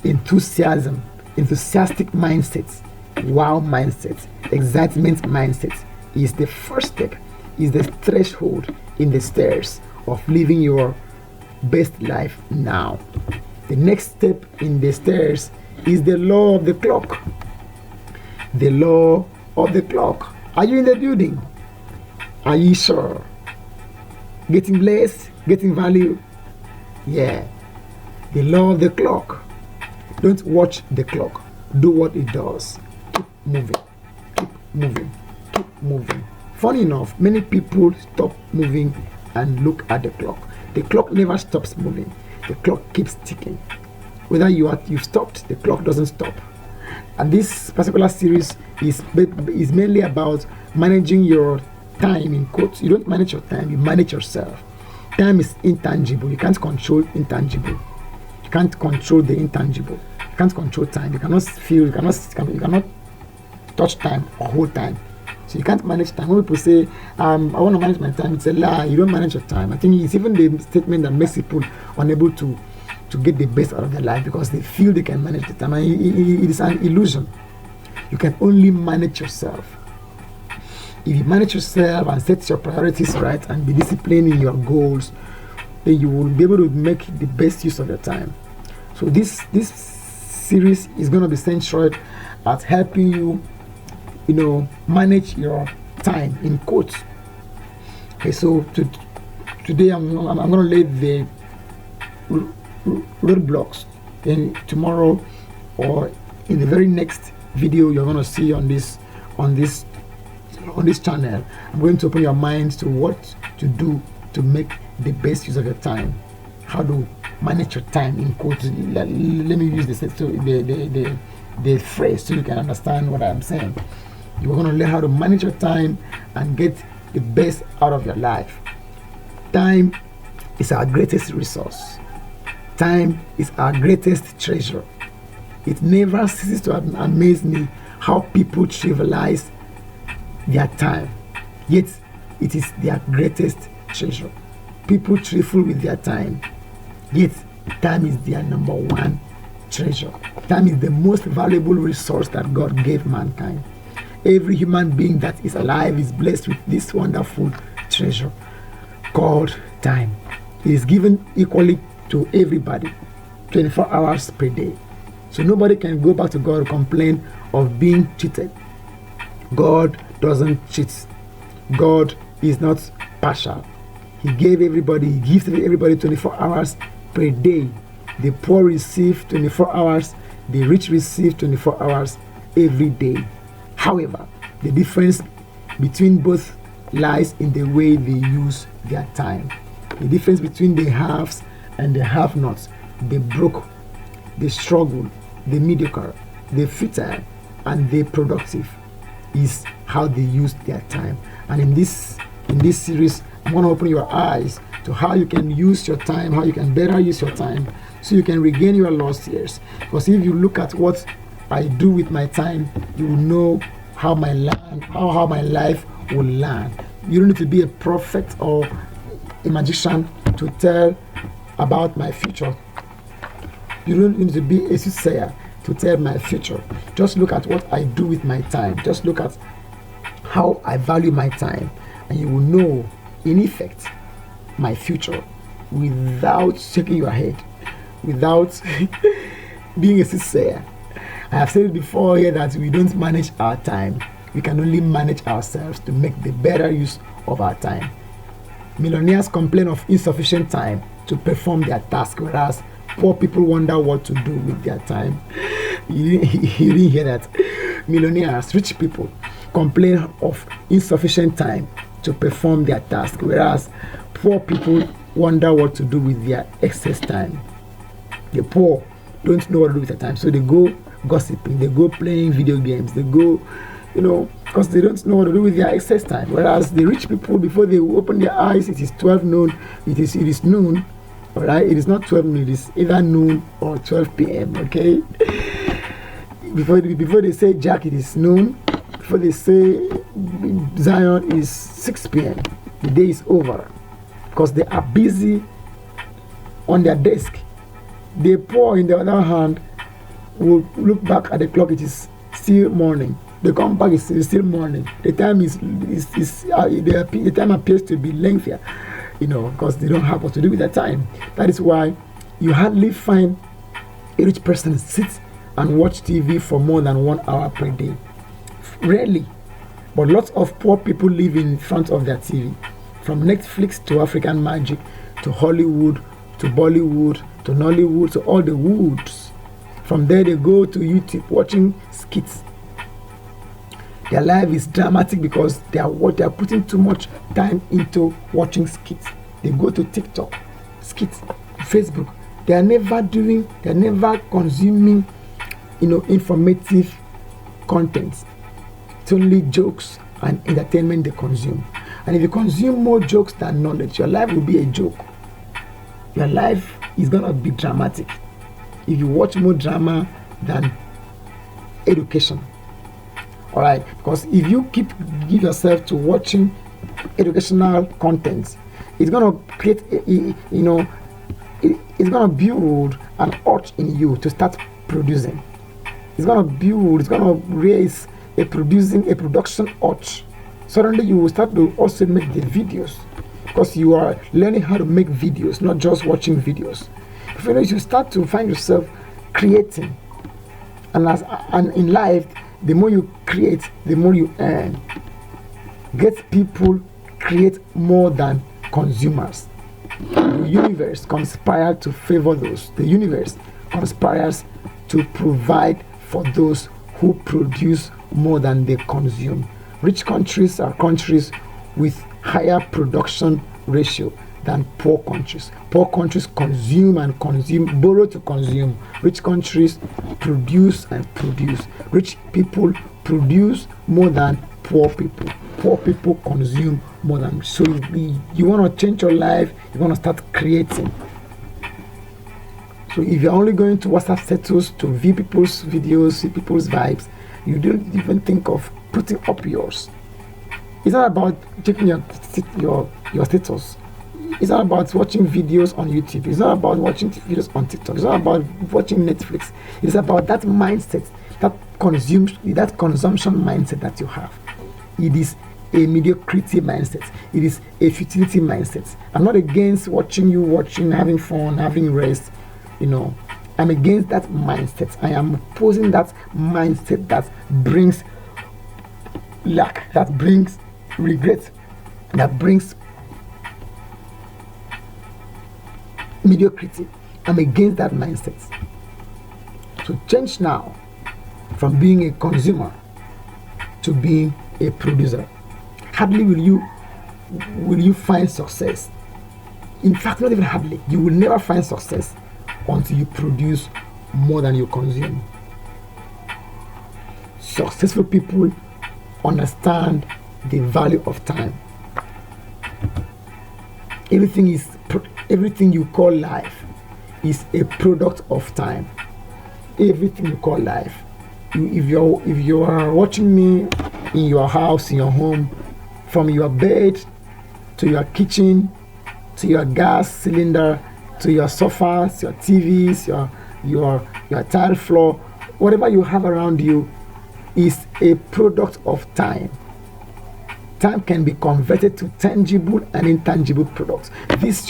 Enthusiasm, enthusiastic mindset, wow mindset, excitement mindset is the first step, is the threshold in the stairs of living your best life now. The next step in the stairs is the law of the clock. The law of the clock. Are you in the building? Are you sure? Getting blessed? Getting value? Yeah. The law of the clock. Don't watch the clock. Do what it does. Keep moving. Keep moving. Keep moving. Funny enough, many people stop moving and look at the clock. The clock never stops moving. The clock keeps ticking. Whether you've stopped, the clock doesn't stop. And this particular series is mainly about managing your time, in quotes. You don't manage your time, you manage yourself. Time is intangible. You can't control intangible. You can't control the intangible. You can't control time. You cannot feel, you cannot touch time or hold time. So you can't manage time. When people say, I want to manage my time, it's a lie. You don't manage your time. I think it's even the statement that makes people unable to get the best out of their life, because they feel they can manage the time. And it is an illusion. You can only manage yourself. If you manage yourself and set your priorities right and be disciplined in your goals, then you will be able to make the best use of your time. So this series is going to be centered at helping you, manage your time, in quotes. Okay, so today I'm going to lay the roadblocks. Then tomorrow, or in the very next video you're going to see on this channel, I'm going to open your mind to what to do to make the best use of your time. How to manage your time, in quotes. Let me use the phrase so you can understand what I'm saying. You're going to learn how to manage your time and get the best out of your life. Time is our greatest resource. Time is our greatest treasure. It never ceases to amaze me how people trivialize their time, yet it is their greatest treasure. People trifle with their time, yet time is their number one treasure. Time is the most valuable resource that God gave mankind. Every human being that is alive is blessed with this wonderful treasure called time. It is given equally to everybody, 24 hours per day. So nobody can go back to God and complain of being cheated. God doesn't cheat. God is not partial. He gives everybody 24 hours per day. The poor receive 24 hours, the rich receive 24 hours every day. However, the difference between both lies in the way they use their time. The difference between the haves and the have-nots, the broke, the struggle, the mediocre, the futile, and the productive, is how they use their time. And in this series, I'm going to open your eyes to how you can use your time, how you can better use your time, so you can regain your lost years. Because if you look at what I do with my time, you will know how my life will land. You don't need to be a prophet or a magician to tell about my future. You don't need to be a soothsayer to tell my future. Just look at what I do with my time. Just look at how I value my time, and you will know, in effect, my future without shaking your head, without being a soothsayer. I have said it before here that we don't manage our time. We can only manage ourselves to make the better use of our time. Millionaires complain of insufficient time to perform their task, whereas poor people wonder what to do with their time. You didn't hear that. Millionaires, rich people, complain of insufficient time to perform their task, whereas poor people wonder what to do with their excess time. The poor don't know what to do with their time, so they go gossiping, they go playing video games, they go, because they don't know what to do with their excess time. Whereas the rich people, before they open their eyes, it is 12 noon, it is noon. All right, it is not 12 noon, it is either noon or 12 p.m. Okay, before they say Jack, it is noon. Before they say Zion, is 6 p.m. The day is over, because they are busy on their desk. The poor, in the other hand, will look back at the clock, it is still morning. They come back, it's still morning. The time the time appears to be lengthier, because they don't have what to do with their time. That is why you hardly find a rich person sit and watch TV for more than 1 hour per day. Rarely. But lots of poor people live in front of their TV. From Netflix to African Magic to Hollywood to Bollywood to Nollywood to all the woods. From there they go to YouTube watching skits. Their life is dramatic because they are putting too much time into watching skits. They go to TikTok, skits, Facebook. They are never consuming, informative content. It's only jokes and entertainment they consume. And if you consume more jokes than knowledge, your life will be a joke. Your life is gonna be dramatic if you watch more drama than education. All right, because if you give yourself to watching educational content, it's gonna create, it's gonna build an urge in you to start producing. It's gonna raise a production urge. Suddenly you will start to also make the videos, because you are learning how to make videos, not just watching videos. If you start to find yourself creating, and in life, the more you create, the more you earn. Get people create more than consumers. The universe conspires to favor those. The universe conspires to provide for those who produce more than they consume. Rich countries are countries with higher production ratio than poor countries. Poor countries consume and consume, borrow to consume. Rich countries produce and produce. Rich people produce more than poor people. Poor people consume more than. So you want to change your life, you want to start creating. So if you're only going to WhatsApp status to view people's videos, see people's vibes, you don't even think of putting up yours. It's not about checking your status. It's not about watching videos on YouTube. It's not about watching videos on TikTok. It's not about watching Netflix. It's about that mindset, that consumption mindset that you have. It is a mediocrity mindset. It is a futility mindset. I'm not against watching, having fun, having rest. I'm against that mindset. I am opposing that mindset that brings lack, that brings regret, that brings mediocrity. I'm against that mindset. So change now from being a consumer to being a producer. Hardly will you find success. In fact, not even hardly. You will never find success until you produce more than you consume. Successful people understand the value of time. Everything you call life is a product of time. Everything you call life. If you are watching me in your house, in your home, from your bed to your kitchen, to your gas cylinder, to your sofas, your TVs, your tile floor, whatever you have around you is a product of time. Time can be converted to tangible and intangible products. This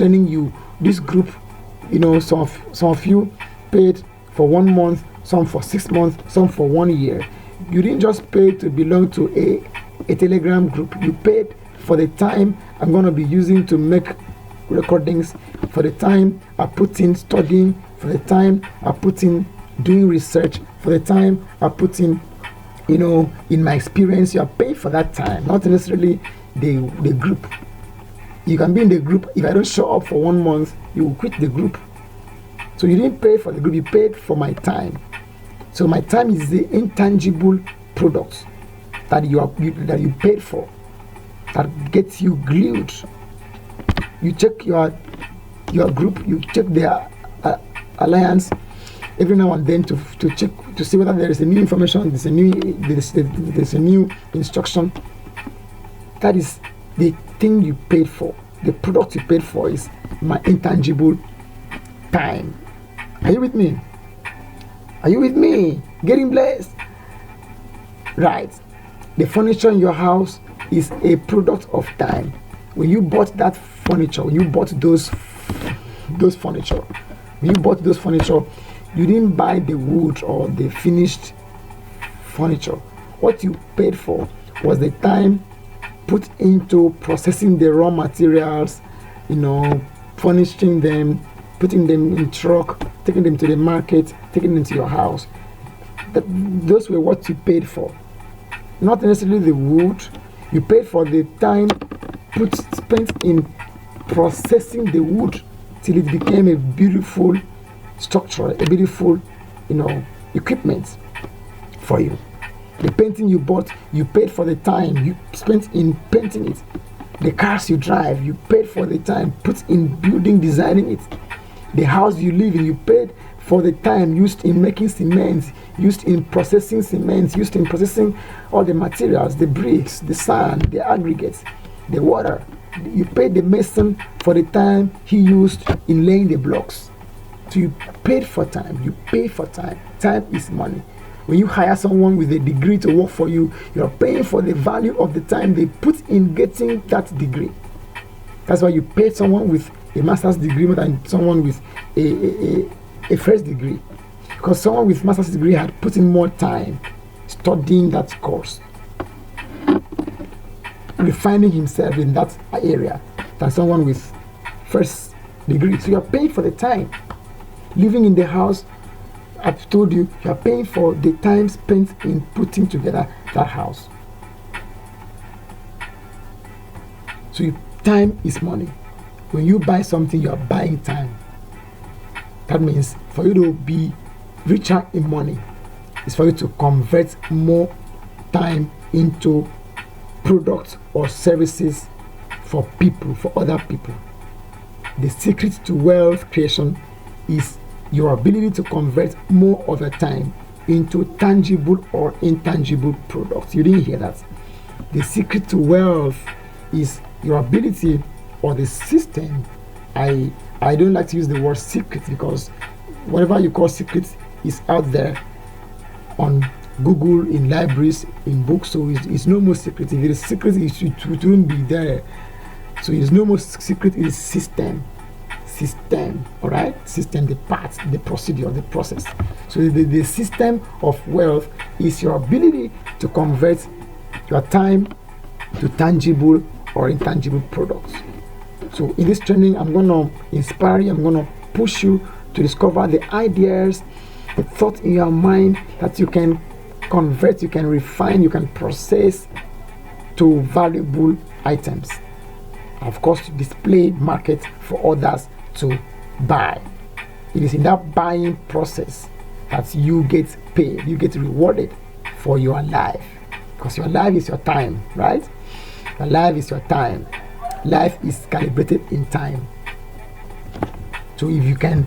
group, some of you paid for 1 month, some for 6 months, some for 1 year. You didn't just pay to belong to a Telegram group. You paid for the time I'm going to be using to make recordings, for the time I put in studying, for the time I put in doing research, for the time I put in in my experience. You are paying for that time, not necessarily the group. You can be in the group. If I don't show up for 1 month, you will quit the group. So you didn't pay for the group, you paid for my time. So my time is the intangible product that you paid for, that gets you glued. You check your group, you check their alliance every now and then to check to see whether there is a new information, there's a new instruction. That is the thing you paid for. The product you paid for is my intangible time. Are you with me? Are you with me? Getting blessed? Right. The furniture in your house is a product of time. When you bought that furniture, when you bought those furniture, you didn't buy the wood or the finished furniture. What you paid for was the time put into processing the raw materials, furnishing them, putting them in truck, taking them to the market, taking them to your house. Those were what you paid for. Not necessarily the wood. You paid for the time spent in processing the wood till it became a beautiful structure, a beautiful, equipment for you. The painting you bought, you paid for the time you spent in painting it. The cars you drive, you paid for the time put in building, designing it. The house you live in, you paid for the time used in making cement, used in processing cement, used in processing all the materials, the bricks, the sand, the aggregates, the water. You paid the mason for the time he used in laying the blocks. So you paid for time. You pay for time. Time is money. When you hire someone with a degree to work for you, you're paying for the value of the time they put in getting that degree. That's why you paid someone with a master's degree more than someone with a first degree. Because someone with master's degree had put in more time studying that course, refining himself in that area, than someone with first degree. So you're paying for the time. Living in the house, I've told you, you're paying for the time spent in putting together that house. So time is money. When you buy something, you are buying time. That means for you to be richer in money, is for you to convert more time into products or services for people, for other people. The secret to wealth creation is your ability to convert more of your time into tangible or intangible products. You didn't hear that. The secret to wealth is your ability, or the system. I don't like to use the word secret, because whatever you call secret is out there on Google, in libraries, in books. So it's no more secret. If it is secret, it wouldn't be there. So it's no more secret. It is system. All right, system, the parts, the procedure, the process. So the system of wealth is your ability to convert your time to tangible or intangible products. So in this training, I'm going to inspire you, I'm going to push you to discover the ideas, the thoughts in your mind that you can convert, you can refine, you can process to valuable items. Of course, to display market for others to buy. It is in that buying process that you get paid, you get rewarded for your life. Because your life is your time, right? Your life is your time. Life is calibrated in time. So if you can,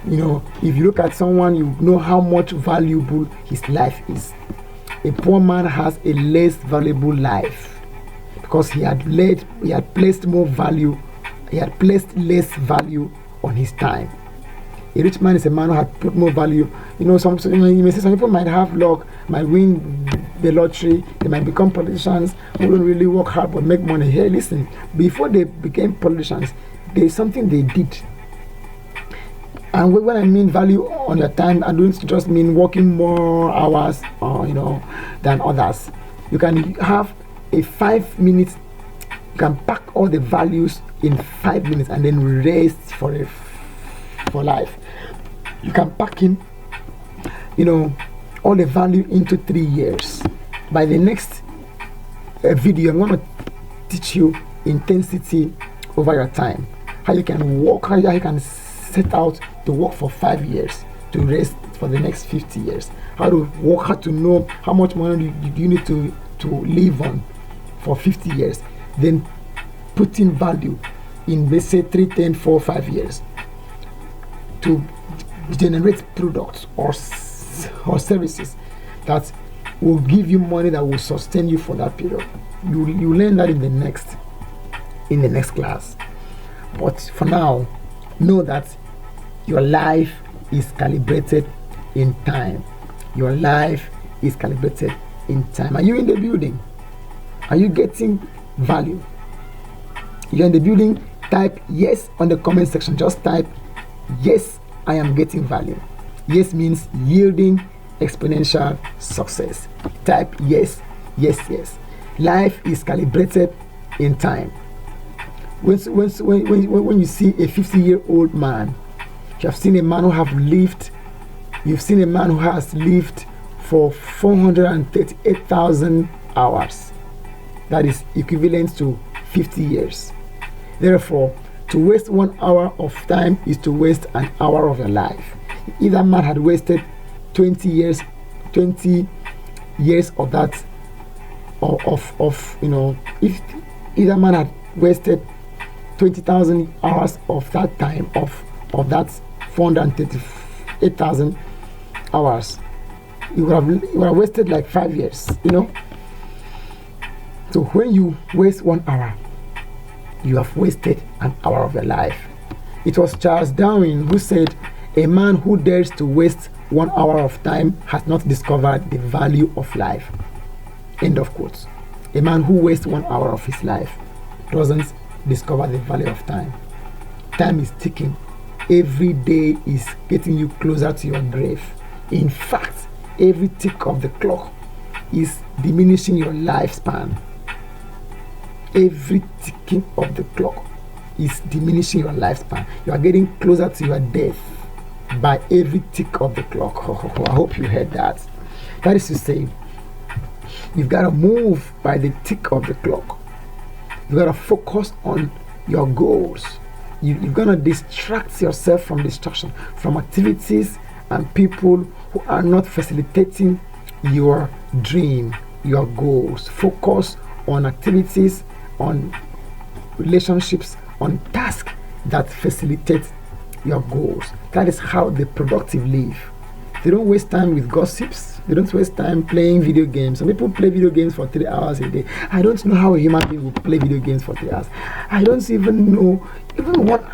if you look at someone, you know how much valuable his life is. A poor man has a less valuable life because he had placed more value, he had placed less value on his time. A rich man is a man who had put more value. You may say some people might have luck, might win the lottery, they might become politicians who don't really work hard but make money. Hey, listen, before they became politicians, there's something they did. And when I mean value on your time, I don't just mean working more hours, than others. You can have a 5 minutes. You can pack all the values in 5 minutes and then rest for life. You can pack in, all the value into 3 years. By the next video, I'm going to teach you intensity over your time. How you can work, how you can set out to work for 5 years to rest for the next 50 years. How to work, how to know how much money you need to live on for 50 years. Then put in value in, let's say, 3, 10, 4, 5 years to generate products or services that will give you money that will sustain you for that period. You learn that in the next class. But for now, know that your life is calibrated in time. Your life is calibrated in time. Are you in the building? Are you getting value? You're in the building, type yes on the comment section. Just type yes, I am getting value. Yes means yielding exponential success. Type yes, yes, yes. Life is calibrated in time. When you see a 50-year-old man, you have seen a man who you've seen a man who has lived for 438,000 hours. That is equivalent to 50 years. Therefore, to waste 1 hour of time is to waste an hour of your life. If that man had wasted 20 years of that, if that man had wasted 20,000 hours of that time, of that 438,000 hours, you would have wasted like 5 years, So when you waste 1 hour, you have wasted an hour of your life. It was Charles Darwin who said, a man who dares to waste 1 hour of time has not discovered the value of life. End of quote. A man who wastes 1 hour of his life doesn't discover the value of time. Time is ticking. Every day is getting you closer to your grave. In fact, every tick of the clock is diminishing your lifespan. Every ticking of the clock is diminishing your lifespan. You are getting closer to your death by every tick of the clock. I hope you heard that. That is to say, you've got to move by the tick of the clock. You've got to focus on your goals. You're going to distract yourself from distraction, from activities and people who are not facilitating your dream, your goals. Focus on activities, on relationships, on tasks that facilitate your goals. That is how the productive live. They don't waste time with gossips. They don't waste time playing video games. Some people play video games for 3 hours a day. I don't know how a human being will play video games for 3 hours. I don't even know, even 1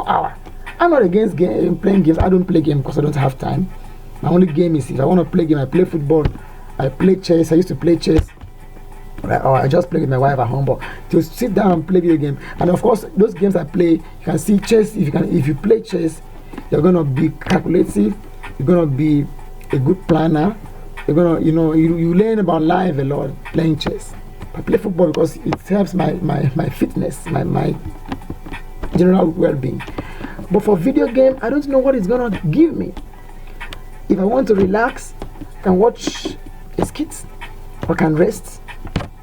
hour. I'm not against playing games. I don't play games because I don't have time. My only game is if I want to play game, I play football, I play chess. I used to play chess. Or I just play with my wife at home, but to sit down and play video game. And of course, those games I play, you can see chess. If you play chess, you're gonna be calculative. You're gonna be a good planner. You're gonna, you learn about life a lot playing chess. I play football because it helps my fitness, my general well-being. But for video game, I don't know what it's gonna give me. If I want to relax, I can watch a skit, or I can rest.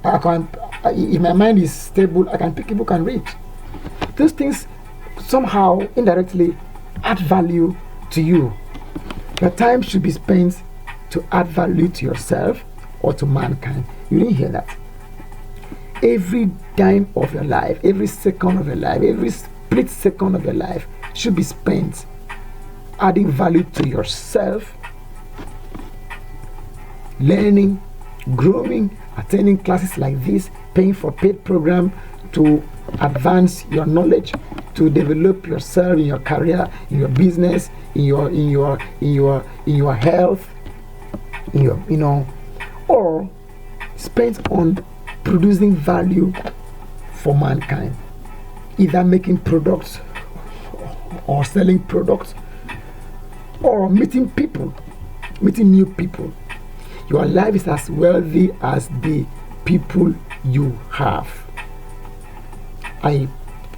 If my mind is stable, I can pick a book and read. Those things somehow indirectly add value to you. Your time should be spent to add value to yourself or to mankind. You didn't hear that. Every dime of your life, every second of your life, every split second of your life should be spent adding value to yourself, learning, growing, attending classes like this, paying for paid program to advance your knowledge, to develop yourself in your career, in your business, in your health, or spent on producing value for mankind, either making products or selling products or meeting new people. Your life is as wealthy as the people you have. I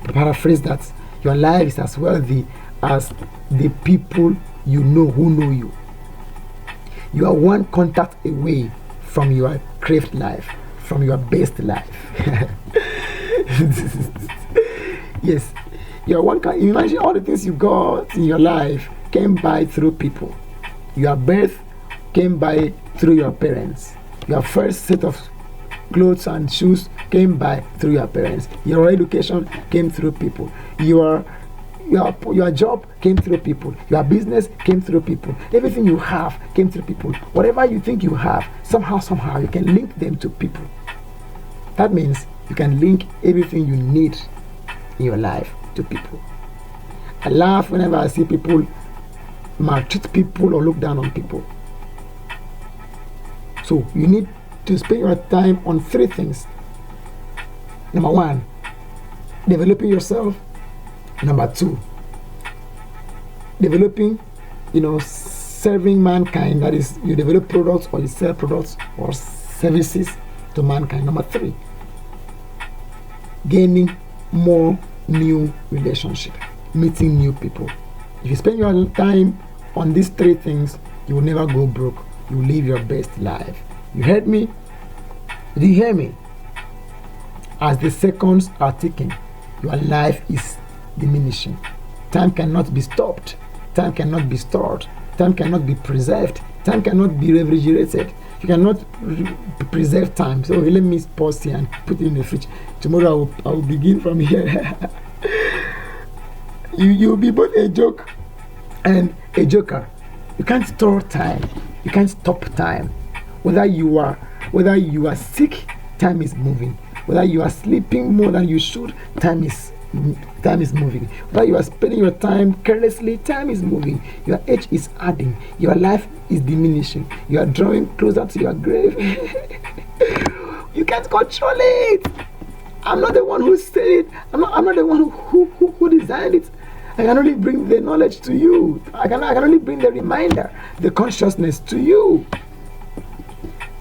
paraphrase that. Your life is as wealthy as the people you know who know you. You are one contact away from your craved life, from your best life. Yes, you are one. Imagine all the things you got in your life came by through people. Your birth came by through your parents. Your first set of clothes and shoes came by through your parents. Your education came through people. Your job came through people. Your business came through people. Everything you have came through people. Whatever you think you have, somehow you can link them to people. That means you can link everything you need in your life to people. I laugh whenever I see people maltreat people or look down on people. So you need to spend your time on three things. Number one, developing yourself. Number two, developing, serving mankind. That is, you develop products or you sell products or services to mankind. Number three, gaining more new relationships, meeting new people. If you spend your time on these three things, you will never go broke. You will live your best life. You heard me? Did you hear me? As the seconds are ticking, your life is diminishing. Time cannot be stopped. Time cannot be stored. Time cannot be preserved. Time cannot be refrigerated. You cannot preserve time. So let me pause here and put it in the fridge. Tomorrow I will begin from here. You'll be both a joke and a joker. You can't store time. You can't stop time. Whether you are sick, time is moving. Whether you are sleeping more than you should, time is moving. Whether you are spending your time carelessly, time is moving. Your age is adding. Your life is diminishing. You are drawing closer to your grave. You can't control it. I'm not the one who said it. I'm not the one who designed it. I can only bring the knowledge to you. I can only bring the reminder, the consciousness to you.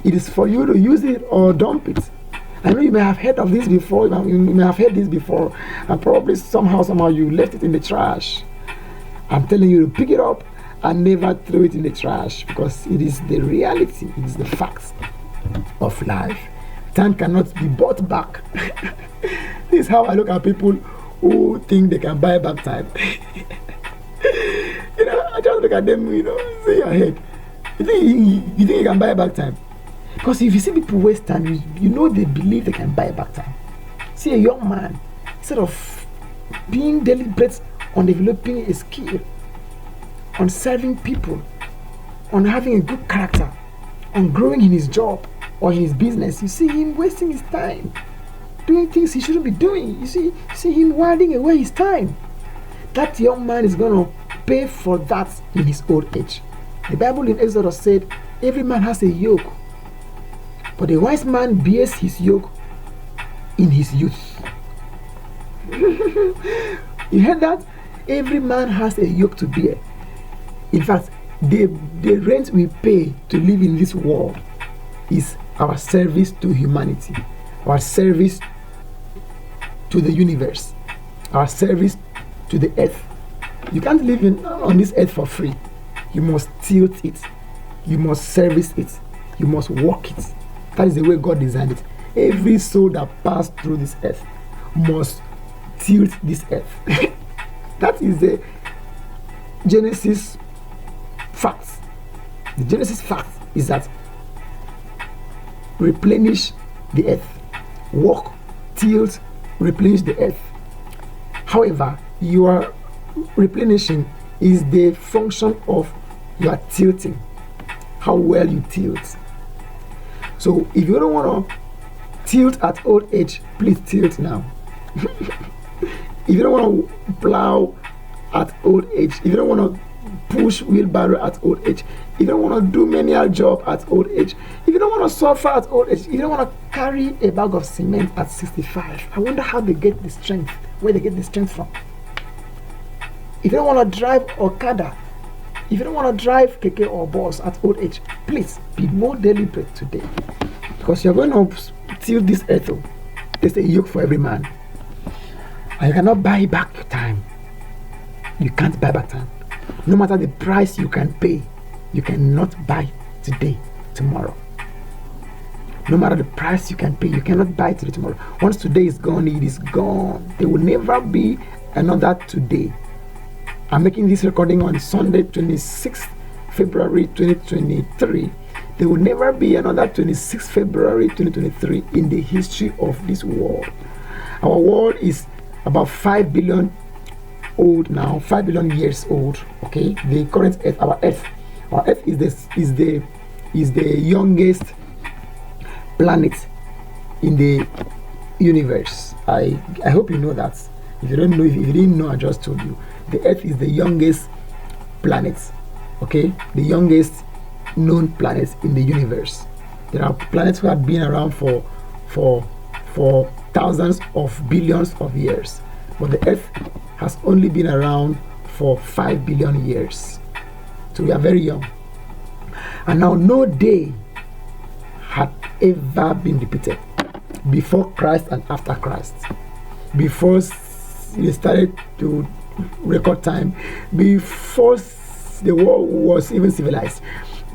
It is for you to use it or dump it. I know you may have heard of this before. You may have heard this before, and probably somehow you left it in the trash. I'm telling you to pick it up and never throw it in the trash, because it is the reality. It is the facts of life. Time cannot be bought back. This is how I look at people who think they can buy back time. I just look at them, say your head. You think you can buy back time? Because if you see people waste time, you they believe they can buy back time. See a young man, instead of being deliberate on developing a skill, on serving people, on having a good character, on growing in his job or in his business, you see him wasting his time, doing things he shouldn't be doing. You see him whiling away his time. That young man is going to pay for that in his old age. The Bible in Exodus said, every man has a yoke, but the wise man bears his yoke in his youth. You heard that? Every man has a yoke to bear. In fact, the rent we pay to live in this world is our service to humanity, our service to the universe, our service to the earth. You can't live on this earth for free. You must tilt it. You must service it. You must walk it. That is the way God designed it. Every soul that passed through this earth must tilt this earth. That is the Genesis fact. The Genesis fact is that replenish the earth. Walk, tilt, replenish the earth. However, your replenishing is the function of your tilting, how well you tilt. So if you don't want to tilt at old age, please tilt now. If you don't want to plow at old age, if you don't want to push wheelbarrow at old age, if you don't want to do manual job at old age, if you don't want to suffer at old age, if you don't want to carry a bag of cement at 65, I wonder how they get the strength, where they get the strength from. If you don't want to drive Okada, if you don't want to drive keke or bus at old age, please be more deliberate today, because you're going to tilt this earth. There's a yoke for every man, and you cannot buy back your time. You can't buy back time. No matter the price you can pay, you cannot buy today, tomorrow. No matter the price you can pay, you cannot buy today, tomorrow. Once today is gone, it is gone. There will never be another today. I'm making this recording on Sunday, 26th February 2023. There will never be another 26th February 2023 in the history of this world. Our world is about 5 billion old now, 5 billion years old. Okay, the current earth, our earth is the youngest planet in the universe. I hope you know that. If you don't know, if you didn't know, I just told you. The earth is the youngest planet. Okay, the youngest known planet in the universe. There are planets who have been around for thousands of billions of years, but the earth has only been around for 5 billion years. So we are very young. And now no day had ever been repeated before Christ and after Christ. Before they started to record time, before the world was even civilized,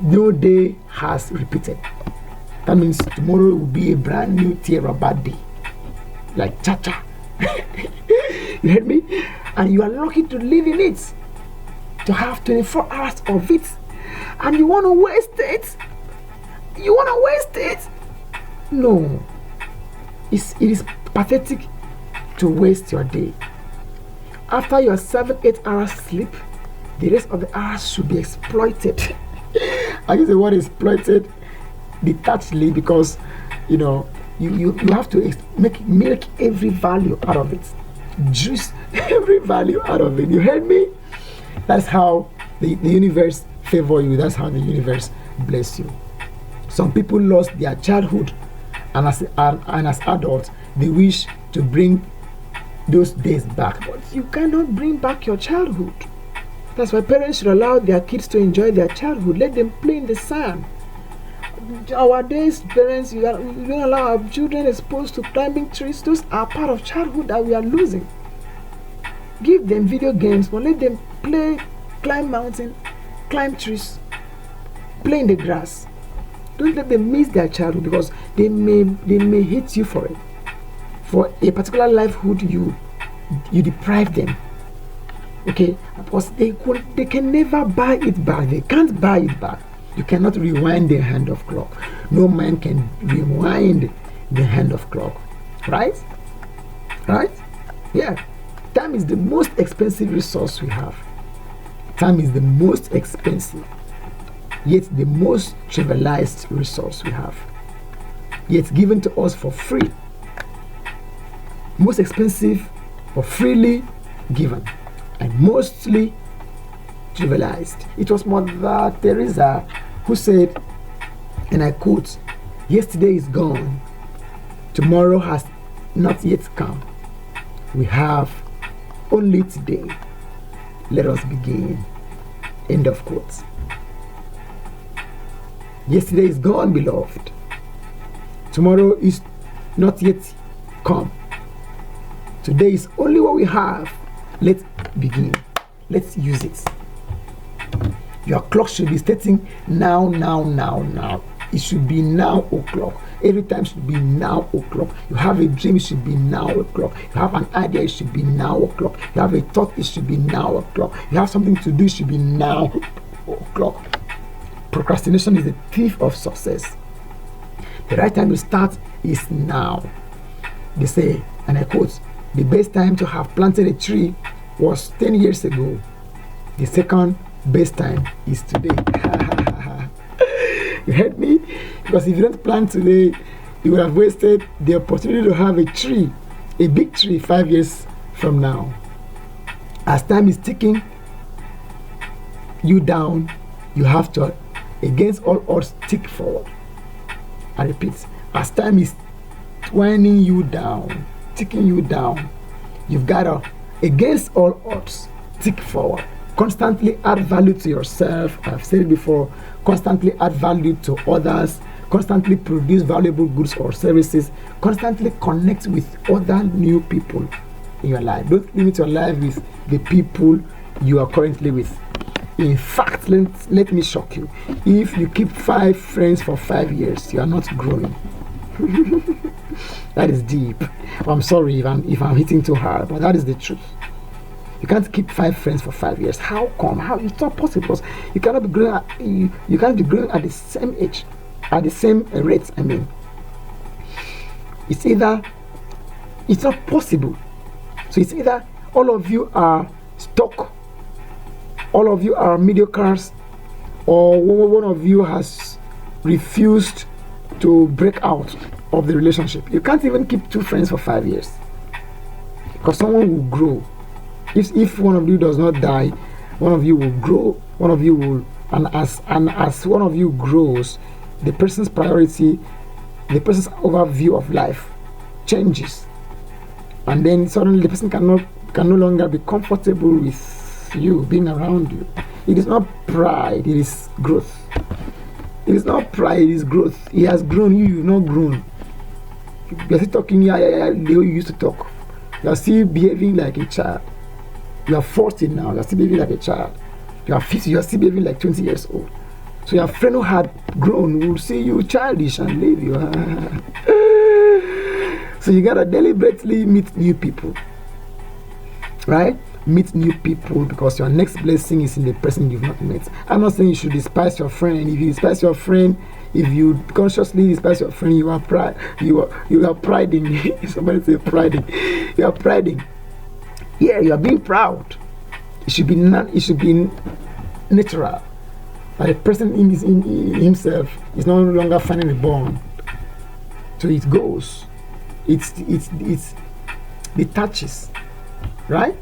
no day has repeated. That means tomorrow will be a brand new terabyte day, like cha-cha. You heard me? And you are lucky to live in it, to have 24 hours of it, and you want to waste it? You want to waste it? No. It is pathetic to waste your day. After your 7-8 hours sleep, the rest of the hours should be exploited. I use the word exploited detachedly because you have to milk every value out of it, juice every value out of it. You heard me? That's how the universe favor you. That's how the universe bless you. Some people lost their childhood, and as adults they wish to bring those days back, but you cannot bring back your childhood. That's why parents should allow their kids to enjoy their childhood. Let them play in the sand. Our days, parents, we don't allow our children exposed to climbing trees. Those are part of childhood that we are losing. Give them video games, but let them play, climb mountain, climb trees, play in the grass. Don't let them miss their childhood, because they may hate you for it. For a particular livelihood you deprive them. Okay, because they can never buy it back. They can't buy it back. You cannot rewind the hand of clock. No man can rewind the hand of clock. Right? Yeah. Time is the most expensive resource we have. Time is the most expensive, yet the most trivialized resource we have. Yet given to us for free. Most expensive, but freely given, and mostly trivialized. It was Mother Teresa who said, and I quote, "Yesterday is gone, tomorrow has not yet come. We have only today. Let us begin." End of quote. Yesterday is gone, beloved. Tomorrow is not yet come. Today is only what we have. Let's begin. Let's use it. Your clock should be stating now, now, now, now. It should be now o'clock. Every time should be now o'clock. You have a dream, it should be now o'clock. You have an idea, it should be now o'clock. You have a thought, it should be now o'clock. You have something to do, it should be now o'clock. Procrastination is the thief of success. The right time to start is now. They say, and I quote, the best time to have planted a tree was 10 years ago. The second best time is today. You heard me? Because if you don't plant today, you will have wasted the opportunity to have a tree, a big tree, 5 years from now. As time is ticking you down, you have to, against all odds, tick forward. I repeat, as time is winding you down, ticking you down, you've got to, against all odds, tick forward. Constantly add value to yourself. I've said it before. Constantly add value to others. Constantly produce valuable goods or services. Constantly connect with other new people in your life. Don't limit your life with the people you are currently with. In fact, let me shock you. If you keep 5 friends for 5 years, you are not growing. That is deep. I'm sorry if I'm hitting too hard, but that is the truth. You can't keep 5 friends for 5 years. How come? How? It's not possible, because you cannot be growing you can't be growing at the same age, at the same rate. I mean, it's not possible. So it's either all of you are stuck, all of you are mediocres, or one of you has refused to break out of the relationship. You can't even keep 2 friends for 5 years, because someone will grow. If one of you does not die, one of you will grow, one of you will, and as one of you grows, the person's priority, the person's overview of life changes, and then suddenly the person can no longer be comfortable with you being around you. It is not pride, it is growth. It is not pride, it is growth. He has grown, you've not grown. You're still talking the way you used to talk. You're still behaving like a child. You are 40 now, you're still behaving like a child. You are 50, you're still behaving like 20 years old. So your friend who had grown will see you childish and leave you. So you gotta deliberately meet new people. Right? Meet new people, because your next blessing is in the person you've not met. I'm not saying you should despise your friend. If you despise your friend, if you consciously despise your friend, you are priding. Somebody say priding. You are priding. Yeah, you are being proud. It should be natural. But the person in himself is no longer finding a bond. So it goes. It's detaches. Right?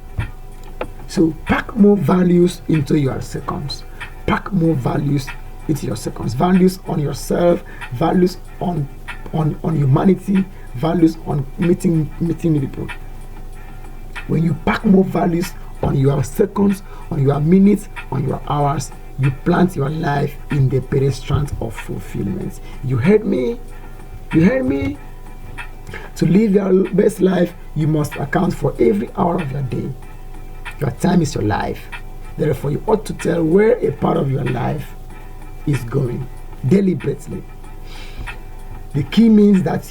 So pack more values into your seconds. Pack more values into your seconds. Values on yourself, values on humanity, values on meeting people. When you pack more values on your seconds, on your minutes, on your hours, you plant your life in the pedestrians of fulfillment. You heard me? You heard me? To live your best life, you must account for every hour of your day. Your time is your life. Therefore, you ought to tell where a part of your life is going deliberately. The key means that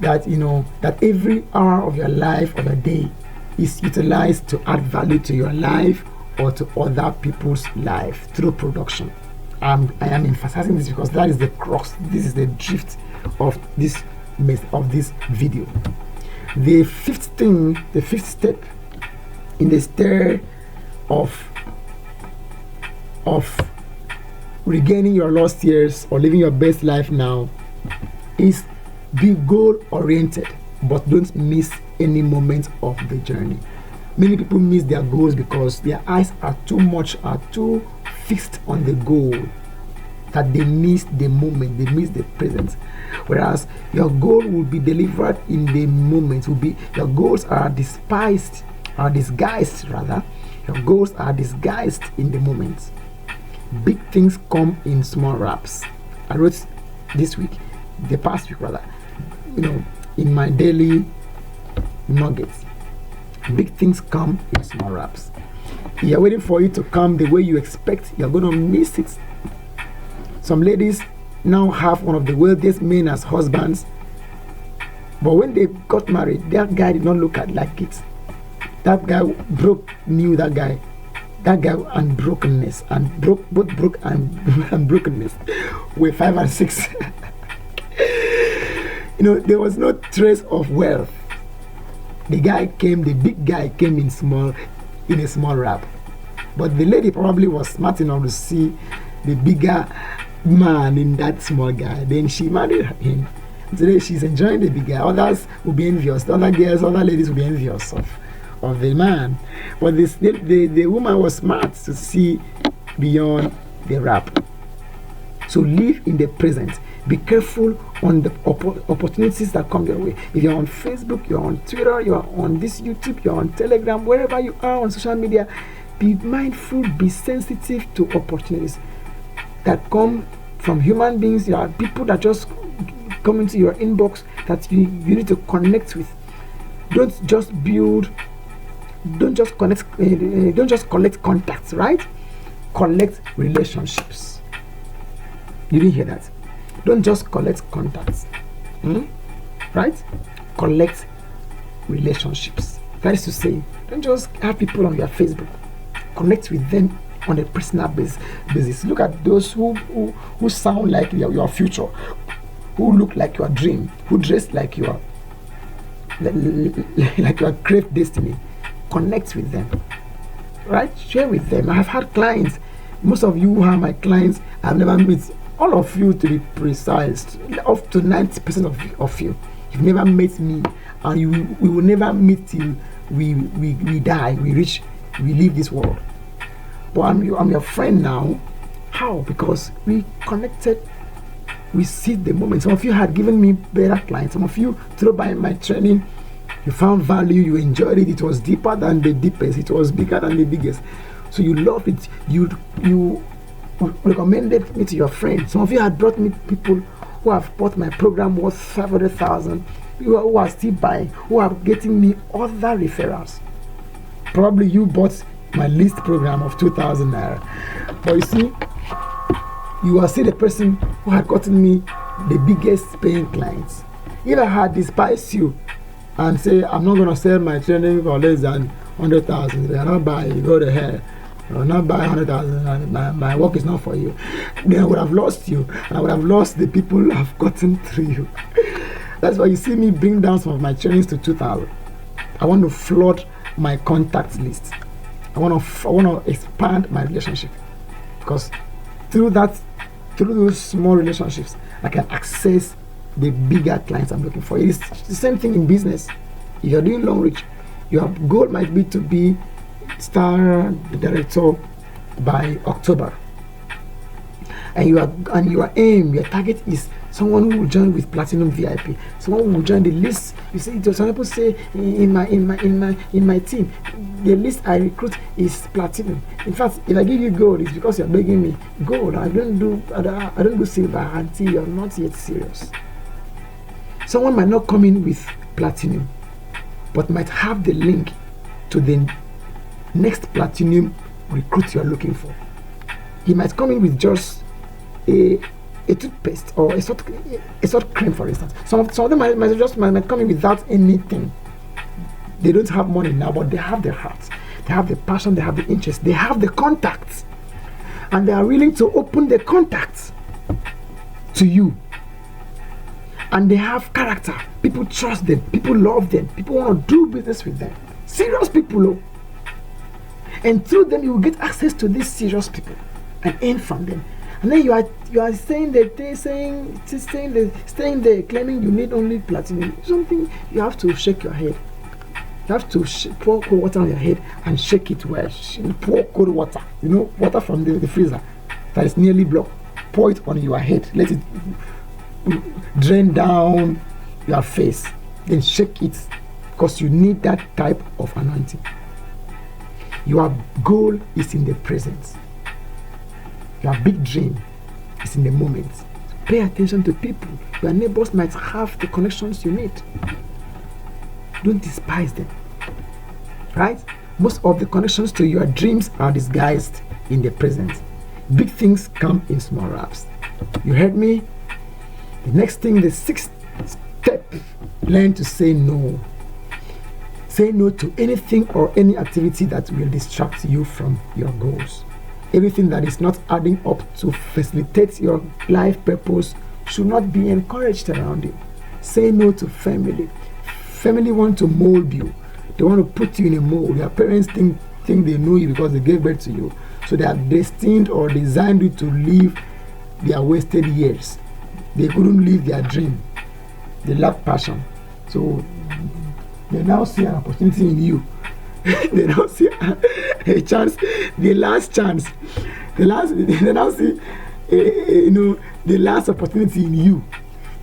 that every hour of your life, of your day, is utilized to add value to your life or to other people's life through production. I am emphasizing this because that is the crux. This is the drift of this video. The fifth step in the stair of regaining your lost years or living your best life now is be goal oriented, but don't miss any moment of the journey. Many people miss their goals because their eyes are too fixed on the goal, that they miss the moment, they miss the present. Whereas your goal will be delivered in the moment. Your goals are disguised. Your goals are disguised in the moment. Big things come in small wraps. I wrote the past week, in my daily nuggets. Big things come in small wraps. You're waiting for it to come the way you expect. You're going to miss it. Some ladies now have one of the wealthiest men as husbands, but when they got married, that guy did not look at like it. That guy knew that guy and brokenness, and both broke and brokenness were 5 and 6. There was no trace of wealth. The big guy came in a small wrap. But the lady probably was smart enough to see the bigger man in that small guy. Then she married him. Today she's enjoying the big guy. Others will be envious. Other ladies will be envious of the man. But the woman was smart to see beyond the wrap. So live in the present. Be careful on the opportunities that come your way. If you're on Facebook, you're on Twitter, you're on this YouTube, you're on Telegram, wherever you are on social media, be mindful, be sensitive to opportunities that come from human beings. There are people that just come into your inbox that you need to connect with. Don't just collect contacts, right? Collect relationships. You didn't hear that? Don't just collect contacts, right? Collect relationships. That is to say, don't just have people on your Facebook. Connect with them on a personal basis. Look at those who sound like your future, who look like your dream, who dress like your great destiny. Connect with them, right? Share with them. I have had clients. Most of you who are my clients, I've never met. All of you, to be precise, up to 90% of you, you've never met me, and we will never meet till we die, we leave this world. But I'm your friend now. How? Because we connected, we see the moment. Some of you had given me better clients. Some of you, through by my training, you found value, you enjoyed it. It was deeper than the deepest. It was bigger than the biggest. So you loved it. You recommended me to your friends. Some of you had brought me people who have bought my program worth 500,000, who are still buying, who are getting me other referrals. Probably you bought my list program of 2,000 naira, but you see, you are still the person who had gotten me the biggest paying clients. If I had despised you and say I'm not going to sell my training for less than 100,000, if I not buy, you go to hell. I will not buy 100,000, and my work is not for you. Then I would have lost you, and I would have lost the people who have gotten through you. That's why you see me bring down some of my trainings to 2,000. I want to flood my contact list. I want to expand my relationship, because through those small relationships, I can access the bigger clients I'm looking for. It's the same thing in business. If you're doing long reach, your goal might be to be star director by October, and your aim, your target is someone who will join with platinum VIP, someone who will join the list. You see, some people say in my team, the list I recruit is platinum. In fact, if I give you gold, it's because you're begging me gold. I don't do silver until you're not yet serious. Someone might not come in with platinum, but might have the link to the next platinum recruit you're looking for. He might come in with just a toothpaste or a salt cream, for instance. Some of them might come in without anything. They don't have money now, but they have the heart, they have the passion, they have the interest, they have the contacts, and they are willing to open the contacts to you. And they have character. People trust them. People love them. People want to do business with them. Serious people. And through them, you will get access to these serious people and earn from them. And then you are saying there, claiming you need only platinum. Something you have to shake your head. You have to pour cold water on your head and shake it well. Pour cold water, water from the freezer that is nearly blocked. Pour it on your head. Let it drain down your face. Then shake it, because you need that type of anointing. Your goal is in the present. Your big dream is in the moment. Pay attention to people. Your neighbors might have the connections you need. Don't despise them. Right? Most of the connections to your dreams are disguised in the present. Big things come in small wraps. You heard me? The next thing, the sixth step, learn to say no. Say no to anything or any activity that will distract you from your goals. Everything that is not adding up to facilitate your life purpose should not be encouraged around you. Say no to family. Family want to mold you. They want to put you in a mold. Your parents think they know you because they gave birth to you. So they have destined or designed you to live their wasted years. They couldn't live their dream. They lack passion. So they now see an opportunity in you. They now see a chance, the last chance. They now see, the last opportunity in you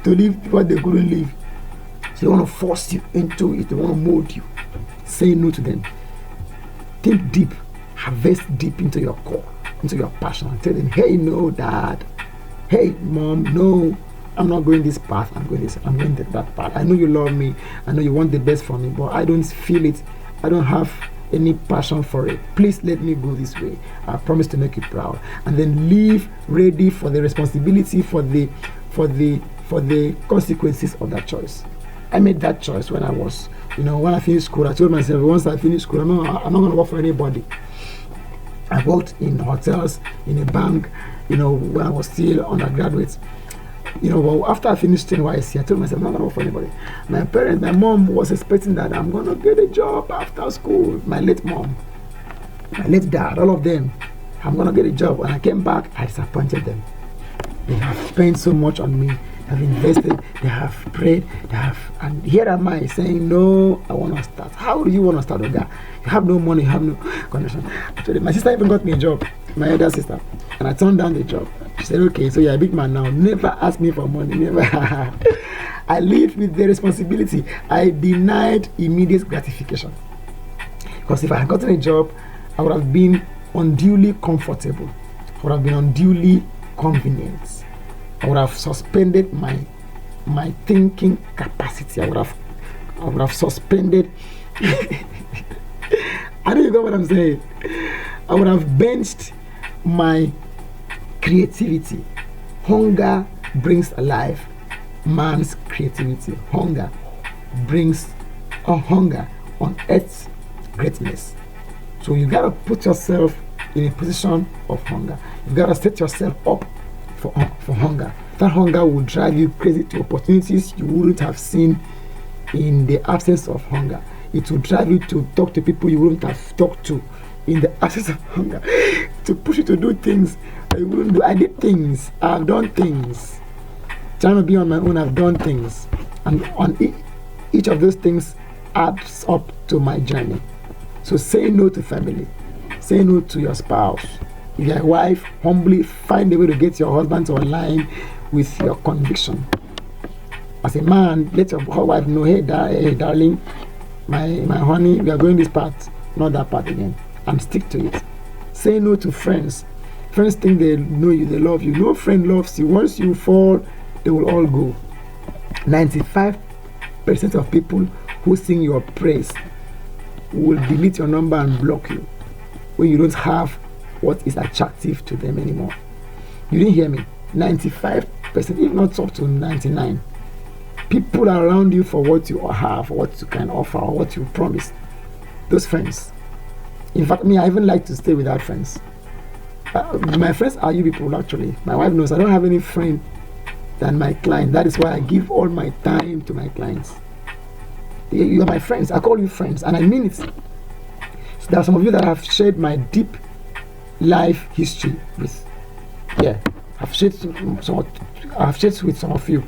to live what they couldn't live. So they want to force you into it. They want to mold you. Say no to them. Think deep. Harvest deep into your core, into your passion. And tell them, hey, no, dad. Hey, mom, no. I'm not going this path. I'm going that path. I know you love me. I know you want the best for me, but I don't feel it. I don't have any passion for it. Please let me go this way. I promise to make you proud. And then live ready for the responsibility, for the consequences of that choice. I made that choice when I finished school. I told myself, once I finish school, I'm not going to work for anybody. I worked in hotels, in a bank, when I was still undergraduate. Well, after I finished NYC, I told myself, I'm not going to work for anybody. My mom was expecting that I'm going to get a job after school. My late mom, my late dad, all of them, I'm going to get a job. When I came back, I disappointed them. They have spent so much on me. They have invested, they have prayed, and here am I saying, no, I want to start. How do you want to start, Oga? You have no money, you have no connection. Actually, my sister even got me a job, my elder sister, and I turned down the job. She said, okay, so you're a big man now. Never ask me for money, never. I lived with the responsibility. I denied immediate gratification. Because if I had gotten a job, I would have been unduly comfortable. I would have been unduly convenient. I would have suspended my thinking capacity. I would have suspended. I don't even know what I'm saying. I would have benched my creativity. Hunger brings alive man's creativity. Hunger unearths greatness. So you gotta put yourself in a position of hunger. You gotta set yourself up for hunger. That hunger will drive you crazy to opportunities you wouldn't have seen in the absence of hunger. It will drive you to talk to people you wouldn't have talked to in the absence of hunger. To push you to do things that you wouldn't do. I did things. I've done things. Trying to be on my own, I've done things. And on each of those things adds up to my journey. So say no to family. Say no to your spouse. If you're a wife, humbly find a way to get your husband to align with your conviction. As a man, let your wife know, hey darling, my honey, we are going this path, not that path again, and stick to it. Say no to friends. Friends think they know you, they love you. No friend loves you. Once you fall, they will all go. 95% of people who sing your praise will delete your number and block you when you don't have what is attractive to them anymore. You didn't hear me. 95%, if not up to 99%. People are around you for what you have, what you can offer, or what you promise. Those friends. In fact, I even like to stay without friends. My friends are you people, actually. My wife knows I don't have any friend than my client. That is why I give all my time to my clients. You are my friends. I call you friends, and I mean it. So there are some of you that have shared my deep life history with. I've shared with some of you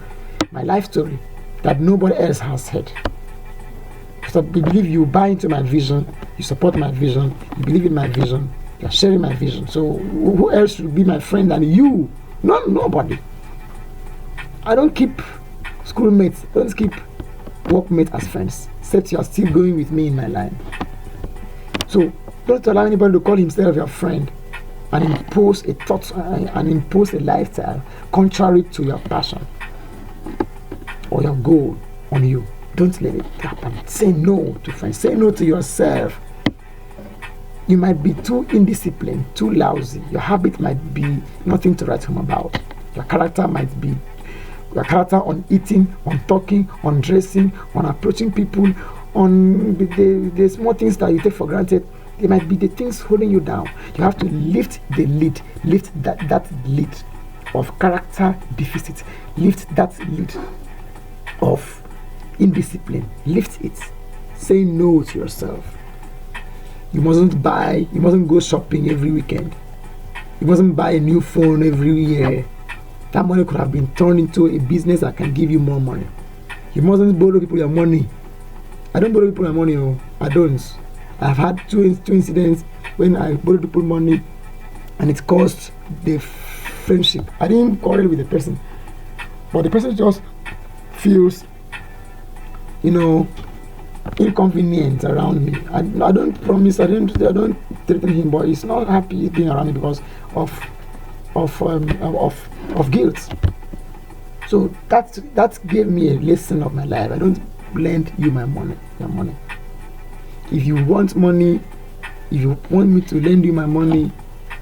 my life story that nobody else has heard. So I believe you buy into my vision, you support my vision, you believe in my vision, you're sharing my vision. So who else should be my friend than you? Nobody. I don't keep schoolmates, I don't keep workmates as friends, except you are still going with me in my line. So don't allow anybody to call himself your friend and impose a thought and impose a lifestyle contrary to your passion or your goal on you. Don't let it happen. Say no to friends. Say no to yourself. You might be too indisciplined, too lousy. Your habit might be nothing to write home about. Your character might be your character on eating, on talking, on dressing, on approaching people, on the small things that you take for granted. They might be the things holding you down. You have to lift the lid, lift that lid of character deficit, lift that lid of indiscipline, lift it. Say no to yourself. You mustn't go shopping every weekend. You mustn't buy a new phone every year. That money could have been turned into a business that can give you more money. You mustn't borrow people your money. I don't borrow people my money, no. I don't. I've had two incidents when I borrowed people money and it caused the friendship. I didn't quarrel with the person, but the person just feels, inconvenient around me. I don't promise, I don't threaten him, but he's not happy being around me because of guilt. So that gave me a lesson of my life. I don't lend you your money. If you want money, if you want me to lend you my money,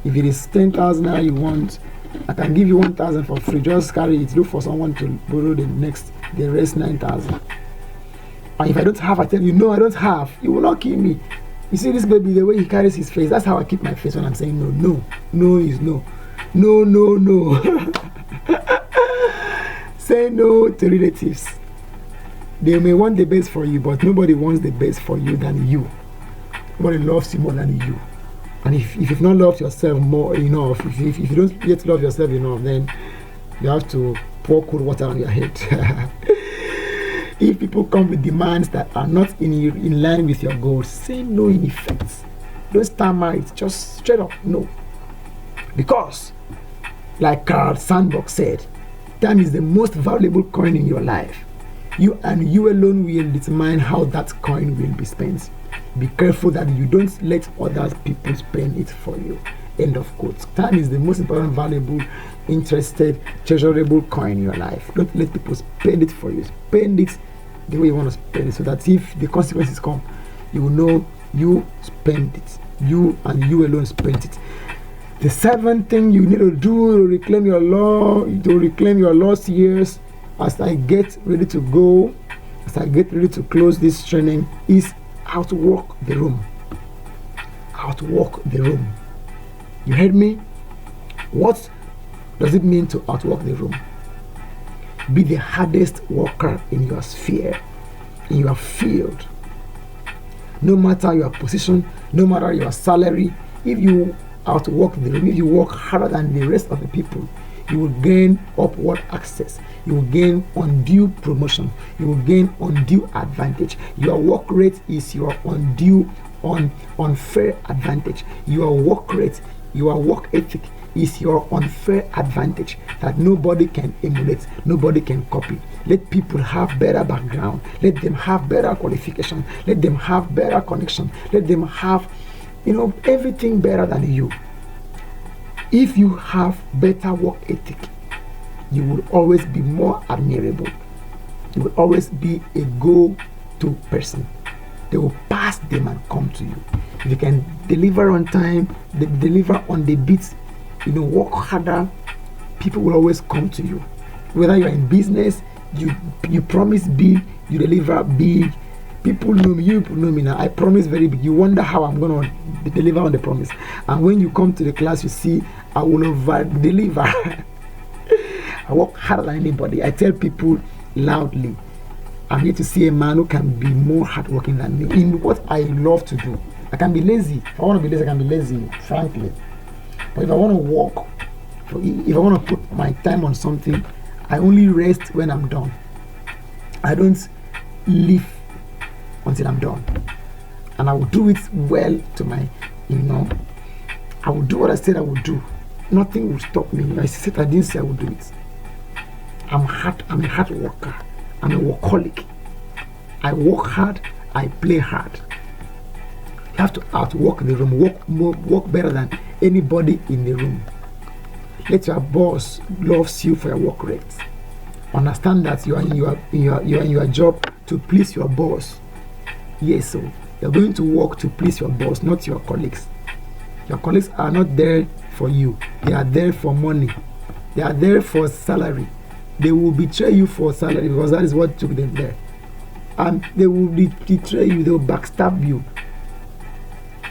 if it is 10,000 naira you want, I can give you 1,000 for free. Just carry it. Look for someone to borrow the rest 9,000. And if I don't have, I tell you, no, I don't have. You will not kill me. You see this baby, the way he carries his face, that's how I keep my face when I'm saying no. No is no. No. Say no to relatives. They may want the best for you, but nobody wants the best for you than you. Nobody loves you more than you. And if you've not loved yourself more enough, if you don't yet love yourself enough, then you have to pour cold water on your head. If people come with demands that are not in line with your goals, say no in effect. Don't stammer it, just straight up no. Because, like Carl Sandburg said, time is the most valuable coin in your life. You and you alone will determine how that coin will be spent. Be careful that you don't let other people spend it for you. End of quote. Time is the most important, valuable, interested, treasurable coin in your life. Don't let people spend it for you. Spend it the way you want to spend it, so that if the consequences come, you will know you spend it. You and you alone spent it. The seventh thing you need to do to reclaim your lost years, as I get ready to go, as I get ready to close this training, is outwork the room. Outwork the room. You heard me? What does it mean to outwork the room? Be the hardest worker in your sphere, in your field. No matter your position, no matter your salary, if you outwork the room, if you work harder than the rest of the people, you will gain upward access. You will gain undue promotion. You will gain undue advantage. Your work rate is your unfair advantage. Your work rate, your work ethic is your unfair advantage that nobody can emulate, nobody can copy. Let people have better background. Let them have better qualification. Let them have better connection. Let them have, everything better than you. If you have better work ethic, you will always be more admirable. You will always be a go-to person. They will pass them and come to you. If you can deliver on time, deliver on the beats, work harder, people will always come to you. Whether you're in business, you promise big, you deliver big. People know me, you know me now. I promise very big. You wonder how I'm going to deliver on the promise. And when you come to the class, you see I will over deliver. I work harder than anybody. I tell people loudly, I'm here to see a man who can be more hardworking than me in what I love to do. I can be lazy. If I want to be lazy, I can be lazy, frankly. But if I want to work, if I want to put my time on something, I only rest when I'm done. I don't leave until I'm done. And I will do it well to my, I will do what I said I would do. Nothing will stop me. I said I didn't say I would do it. I'm a hard worker. I'm a workaholic. I work hard, I play hard. You have to outwork the room, work better than anybody in the room. Let your boss loves you for your work rate. Understand that you are in your job to please your boss. Yes, so You're going to work to please your boss, not your colleagues. Your colleagues are not there for you. They are there for money. They are there for salary. They will betray you for salary because that is what took them there. And they will betray you. They will backstab you.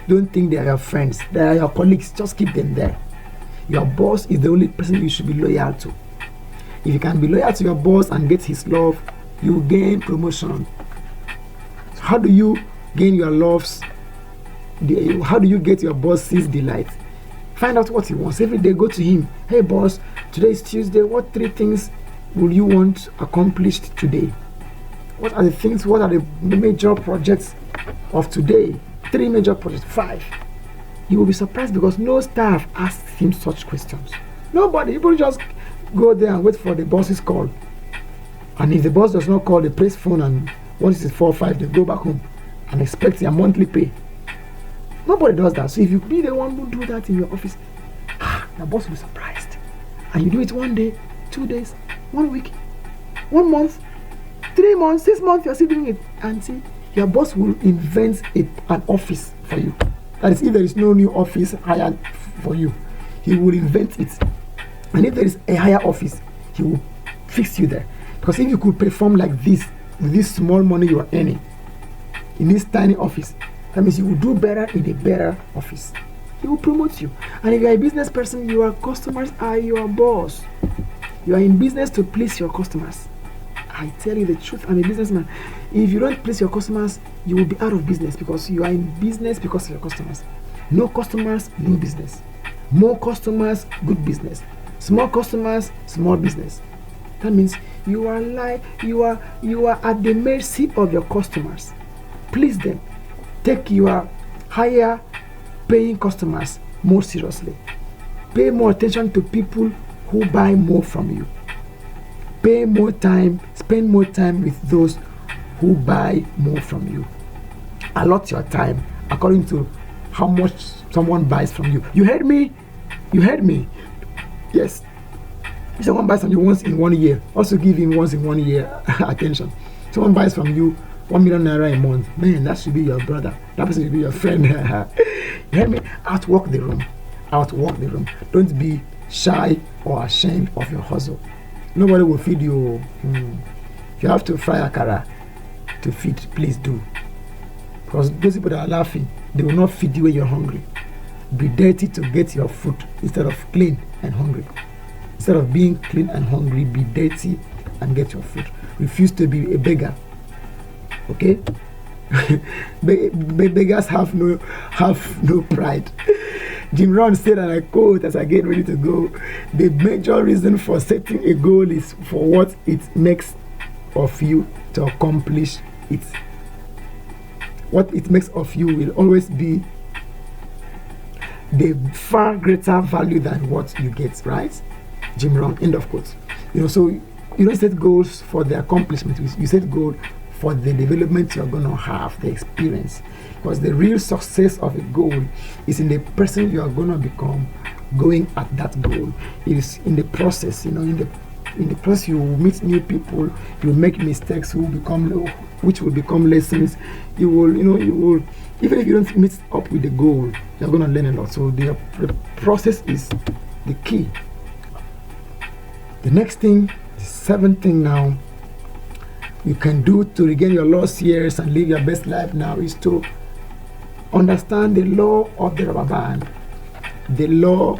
Don't think they are your friends. They are your colleagues. Just keep them there. Your boss is the only person you should be loyal to. If you can be loyal to your boss and get his love, you will gain promotion. So how do you gain your loves? How do you get your boss's delight? Find out what he wants. Every day go to him. Hey boss, today is Tuesday. What 3 things will you want accomplished today? What are the things? What are the major projects of today? 3 major projects, 5. You will be surprised because no staff asks him such questions. Nobody. People just go there and wait for the boss's call. And if the boss does not call, they press phone, and once it's 4 or 5, they go back home and expect their monthly pay. Nobody does that. So if you be the one who do that in your office, the boss will be surprised. And you do it 1 day, 2 days, 1 week, 1 month, 3 months, 6 months, you're still doing it. And see, your boss will invent an office for you. That is, if there is no new office hired for you, he will invent it. And if there is a higher office, he will fix you there. Because if you could perform like this, with this small money you are earning, in this tiny office, that means you will do better in a better office. He will promote you. And if you are a business person, your customers are your boss. You are in business to please your customers. I tell you the truth, I'm a businessman. If you don't please your customers, you will be out of business because you are in business because of your customers. No customers, no business. More customers, good business. Small customers, small business. That means you are at the mercy of your customers. Please them. Take your higher paying customers more seriously. Pay more attention to people who buy more from you. Spend more time with those who buy more from you. Allot your time according to how much someone buys from you. You heard me? You heard me? Yes. If someone buys from you once in 1 year, also give him once in 1 year attention. Someone buys from you 1 million naira a month. Man, that should be your brother. That person should be your friend. You hear me? Outwork the room. Outwork the room. Don't be shy or ashamed of your hustle. Nobody will feed you. If you have to fry akara to feed, please do. Because those people that are laughing, they will not feed you when you're hungry. Be dirty to get your food instead of clean and hungry. Instead of being clean and hungry, be dirty and get your food. Refuse to be a beggar. Okay? Beggars have no pride. Jim Rohn said, and I quote as I get ready to go, the major reason for setting a goal is for what it makes of you to accomplish it. What it makes of you will always be the far greater value than what you get, right? Jim Rohn, end of quote. So you don't set goals for the accomplishment. You set goals for the development you're going to have, the experience. Because the real success of a goal is in the person you are going to become going at that goal. It is in the process, in the process you will meet new people, you will make mistakes which will become lessons. You will, even if you don't meet up with the goal, you're going to learn a lot. So the process is the key. The next thing, the 7th thing now, you can do to regain your lost years and live your best life now is to understand the law of the rubber band. The law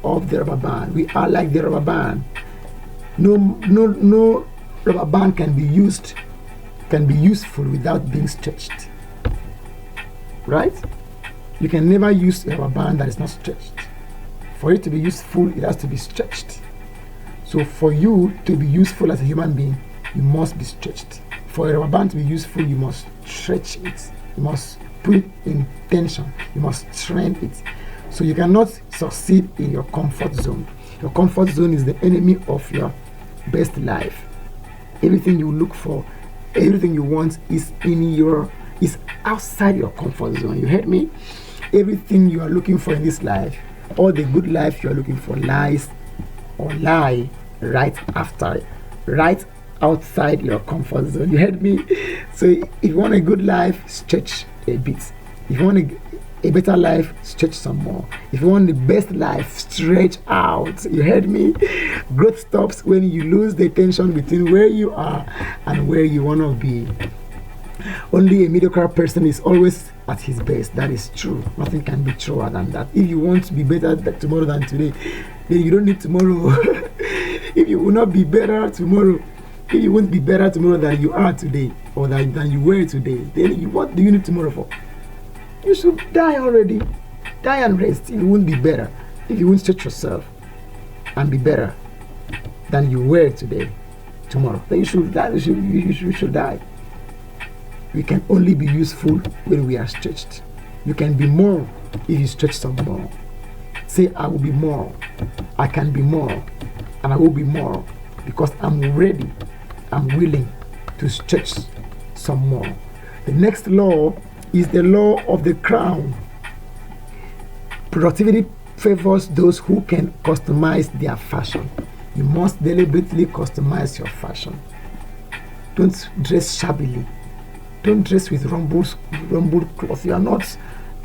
of the rubber band. We are like the rubber band. No rubber band can be useful without being stretched. Right? You can never use a rubber band that is not stretched. For it to be useful, it has to be stretched. So for you to be useful as a human being, you must be stretched. For a rubber band to be useful, you must stretch it. You must put it in tension. You must train it. So you cannot succeed in your comfort zone. Your comfort zone is the enemy of your best life. Everything you look for, everything you want is outside your comfort zone. You heard me? Everything you are looking for in this life, all the good life you are looking for, lie right outside your comfort zone. You heard me? So if you want a good life, stretch a bit. If you want a better life, stretch some more. If you want the best life, stretch out. You heard me? Growth stops when you lose the tension between where you are and where you want to be. Only a mediocre person is always at his best. That is true. Nothing can be truer than that. If you want to be better tomorrow than today, then you don't need tomorrow. If you will not be better tomorrow, if you won't be better tomorrow than you are today, or than you were today, then what do you need tomorrow for? You should die already. Die and rest. If you won't be better, if you won't stretch yourself and be better than you were today, tomorrow, then you should die. You should die. We can only be useful when we are stretched. You can be more if you stretch some more. Say, I will be more. I can be more. And I will be more because I'm ready. I'm willing to stretch some more. The next law is the law of the crown. Productivity favors those who can customize their fashion. You must deliberately customize your fashion. Don't dress shabbily. Don't dress with rumbled cloth. You are not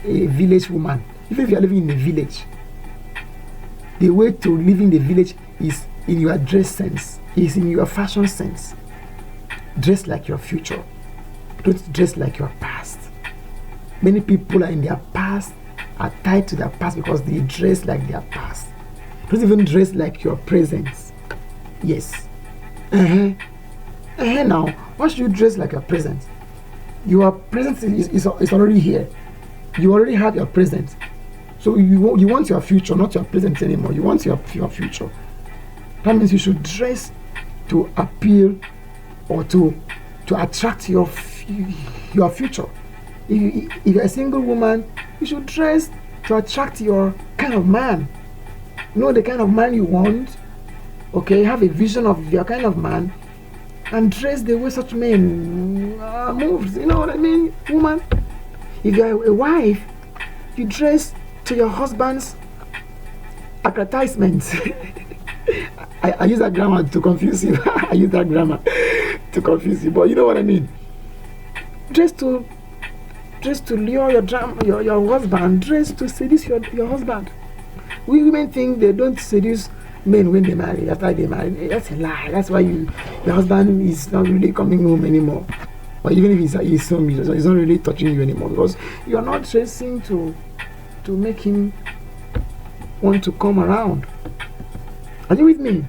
a village woman. Even if you are living in a village, the way to live in the village is in your dress sense, is in your fashion sense. Dress like your future. Don't dress like your past. Many people are in their past, are tied to their past because they dress like their past. Don't even dress like your present. Yes. Now, why should you dress like your present? Your present is already here. You already have your present. So you want your future, not your present anymore. You want your future. That means you should dress to appeal or to attract your future. If you're a single woman, you should dress to attract your kind of man. Know the kind of man you want. Okay, have a vision of your kind of man and dress the way such men moves. You know what I mean, woman? If you're a wife, you dress to your husband's advertisements. I use that grammar to confuse you. I use that grammar to confuse you, but you know what I mean. Dress to lure your husband. Dress to seduce your husband. We women think they don't seduce men when they marry. After they marry, that's a lie. That's why your husband is not really coming home anymore. Or even if he's home, he's not really touching you anymore because you are not dressing to make him want to come around. Are you with me?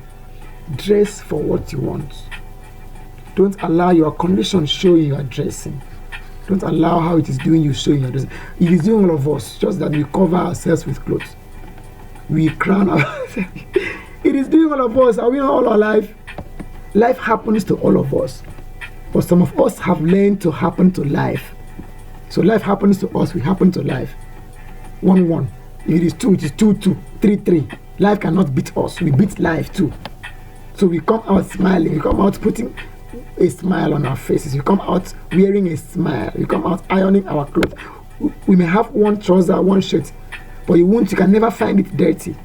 Dress for what you want. Don't allow your condition show you are dressing. Don't allow how it is doing you show you are dressing. It is doing all of us, just that we cover ourselves with clothes. We crown ourselves. It is doing all of us. Are we not all our life? Life happens to all of us. But some of us have learned to happen to life. So life happens to us, we happen to life. 1-1. If it is 2, it is 2-2. 3-3. Life cannot beat us. We beat life too. So we come out smiling. We come out putting a smile on our faces. We come out wearing a smile. We come out ironing our clothes. We may have one trouser, one shirt, but you can never find it dirty.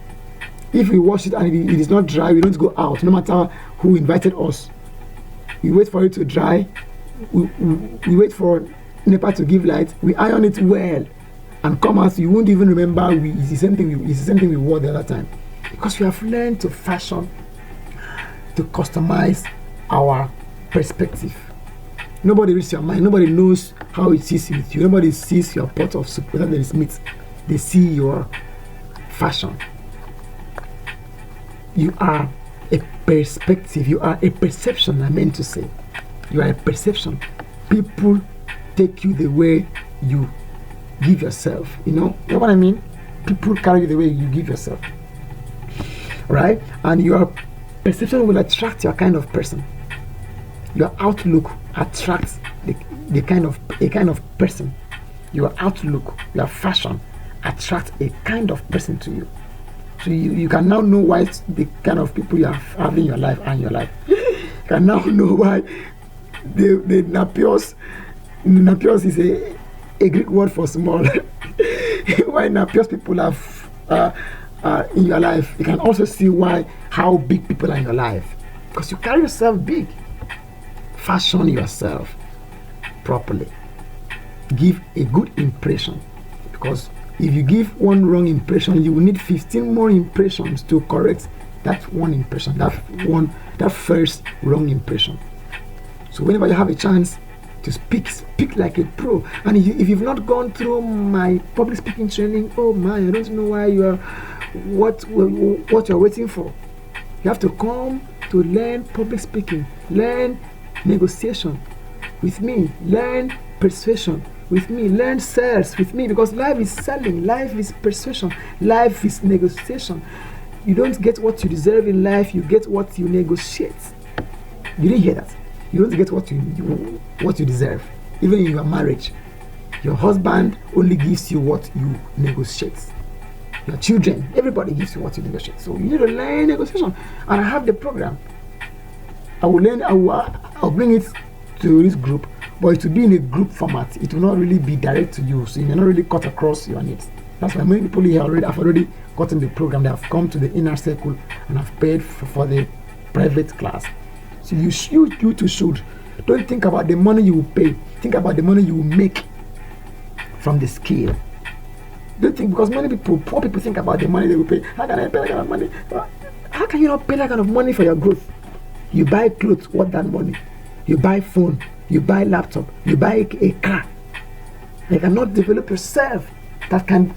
If we wash it and it is not dry, we don't go out, no matter who invited us. We wait for it to dry. We wait for NEPA to give light. We iron it well and come out. You won't even remember it's the same thing we wore the other time. Because we have learned to fashion, to customize our perspective. Nobody reads your mind. Nobody knows how it is with you. Nobody sees your pot of soup, whether there is meat. They see your fashion. You are a perspective. You are a perception, I meant to say. You are a perception. People take you the way you give yourself. You know what I mean? People carry you the way you give yourself. Right? And your perception will attract your kind of person. Your outlook attracts a kind of person. Your outlook, your fashion attracts a kind of person to you. So you can now know why the kind of people you have in your life and your life. You can now know why the napios is a Greek word for small. Why napios people are in your life. You can also see how big people are in your life. Because you carry yourself big. Fashion yourself properly. Give a good impression, because if you give one wrong impression, you will need 15 more impressions to correct that one impression, that first wrong impression. So whenever you have a chance to speak like a pro. And if you've not gone through my public speaking training, oh my, I don't know why you are what you're waiting for. You have to come to learn public speaking, learn negotiation with me, learn persuasion with me, learn sales with me, because life is selling, life is persuasion, life is negotiation. You don't get what you deserve in life, you get what you negotiate. You didn't hear that? You don't get what you deserve. Even in your marriage, your husband only gives you what you negotiate. Your children, everybody gives you what you negotiate. So you need to learn negotiation. And I have the program. I'll bring it to this group, but it will be in a group format. It will not really be direct to you, so you may not really cut across your needs. That's why many people here have already gotten the program. They have come to the inner circle and have paid for the private class. So you too should. Don't think about the money you will pay. Think about the money you will make from the skill. Don't think, because many people, poor people, think about the money they will pay. How can I pay that kind of money? How can you not pay that kind of money for your growth? You buy clothes, what that money? You buy phone, you buy laptop, you buy a car. You cannot develop yourself that can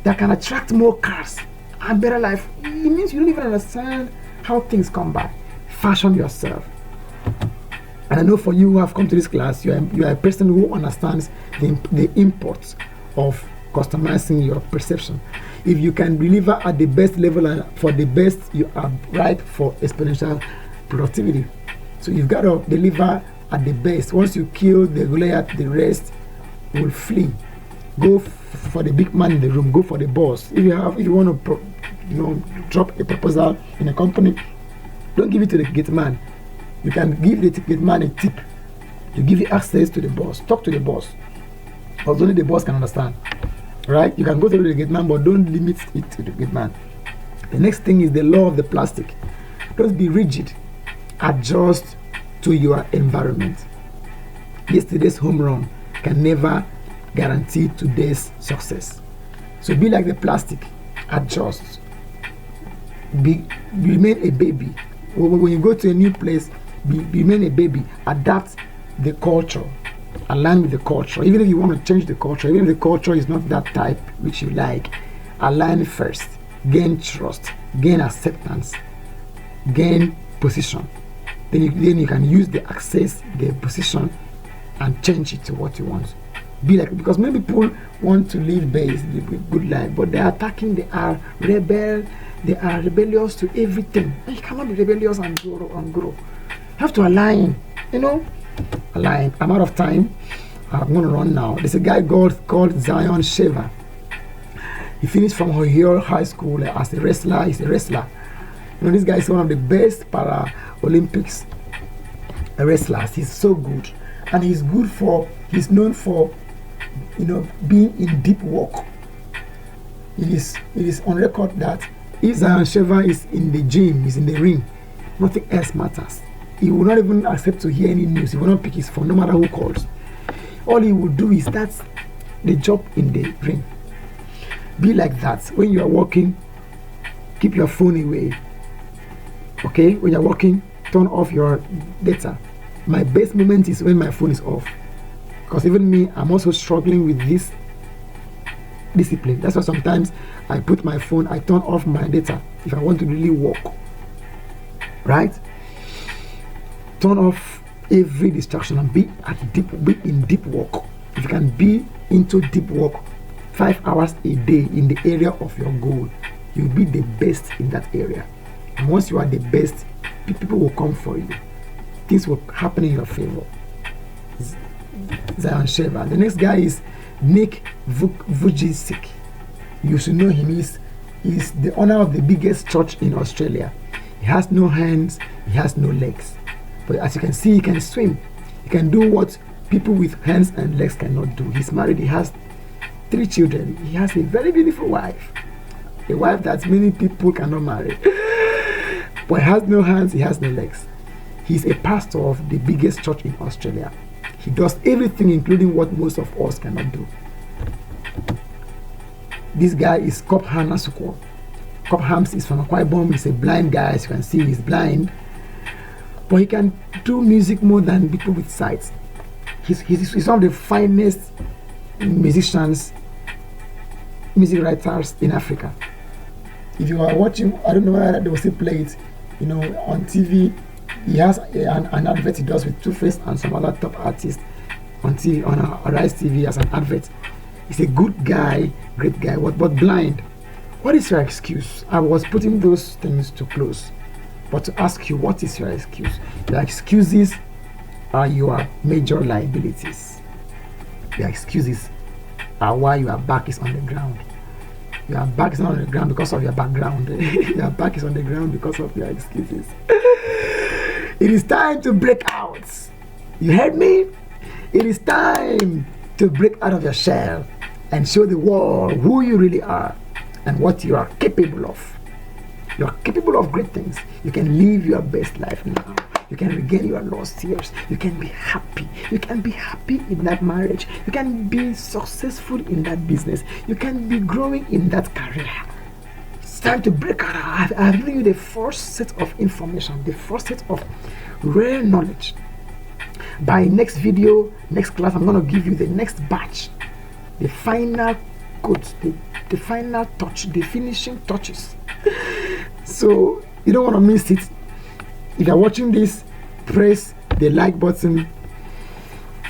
attract more cars and better life. It means you don't even understand how things come by. Fashion yourself. And I know for you who have come to this class, you are a person who understands the importance of customizing your perception. If you can deliver at the best level and for the best, you are ripe for exponential productivity. So you've got to deliver at the best. Once you kill the Goliath, the rest will flee. Go for the big man in the room. Go for the boss. If you want to drop a proposal in a company, don't give it to the gate man. You can give the gate man a tip. You give the access to the boss. Talk to the boss, because only the boss can understand. Right? You can go to the gate man, but don't limit it to the gate man. The next thing is the law of the plastic. Don't be rigid. Adjust to your environment. Yesterday's home run can never guarantee today's success. So be like the plastic. Adjust. Remain a baby. When you go to a new place, remain a baby. Adapt the culture. Align with the culture. Even if you want to change the culture, even if the culture is not that type which you like, align first. Gain trust. Gain acceptance. Gain position. Then you can use the access, the position, and change it to what you want. Be like, because many people want to live based, live a good life, but they are attacking, they are rebellious to everything. You cannot be rebellious and grow. You have to align, align. I'm out of time. I'm going to run now. There's a guy called Zion Shaver. He finished from Ohio High School as a wrestler. He's a wrestler. This guy is one of the best Olympics wrestlers. He's so good, and he's known for being in deep work. It is on record that if Zion Shaver is in the gym, is in the ring, nothing else matters. He will not even accept to hear any news. He will not pick his phone, no matter who calls. All he will do is start the job in the ring. Be like that. When you are working, keep your phone away. Okay, when you're working, turn off your data. My best moment is when my phone is off, because even me, I'm also struggling with this discipline. That's why sometimes I put my phone, I turn off my data if I want to really work. Right? Turn off every distraction and be in deep work. If you can be into deep work 5 hours a day in the area of your goal, you'll be the best in that area. And once you are the best, people will come for you. Things will happen in your favor. Zion Shaver. The next guy is Nick Vujicic. You should know him. He's the owner of the biggest church in Australia. He has no hands, he has no legs. But as you can see, he can swim. He can do what people with hands and legs cannot do. He's married, he has 3 children. He has a very beautiful wife. A wife that many people cannot marry. But he has no hands, he has no legs. He's a pastor of the biggest church in Australia. He does everything, including what most of us cannot do. This guy is Cobham Nasuko. Cobham is from Akwa Ibom. He's a blind guy, as you can see, he's blind. But he can do music more than people with sight. He's one of the finest musicians, music writers in Africa. If you are watching, I don't know whether they will still play it, on TV. He has an advert he does with Two-Face and some other top artists on TV, on Arise TV as an advert. He's a good guy, great guy, but blind. What is your excuse? I was putting those things to close. But to ask you, what is your excuse? Your excuses are your major liabilities. Your excuses are why your back is on the ground. Your back is not on the ground because of your background. Your back is on the ground because of your excuses. It is time to break out. You heard me? It is time to break out of your shell and show the world who you really are and what you are capable of. You are capable of great things. You can live your best life now. You can regain your lost years. You can be happy. You can be happy in that marriage. You can be successful in that business. You can be growing in that career. It's time to break out. I have given you the first set of information, the first set of rare knowledge. By next video, next class, I'm going to give you the next batch, the final coat, the final touch, the finishing touches. So you don't want to miss it. If you're watching this, press the like button,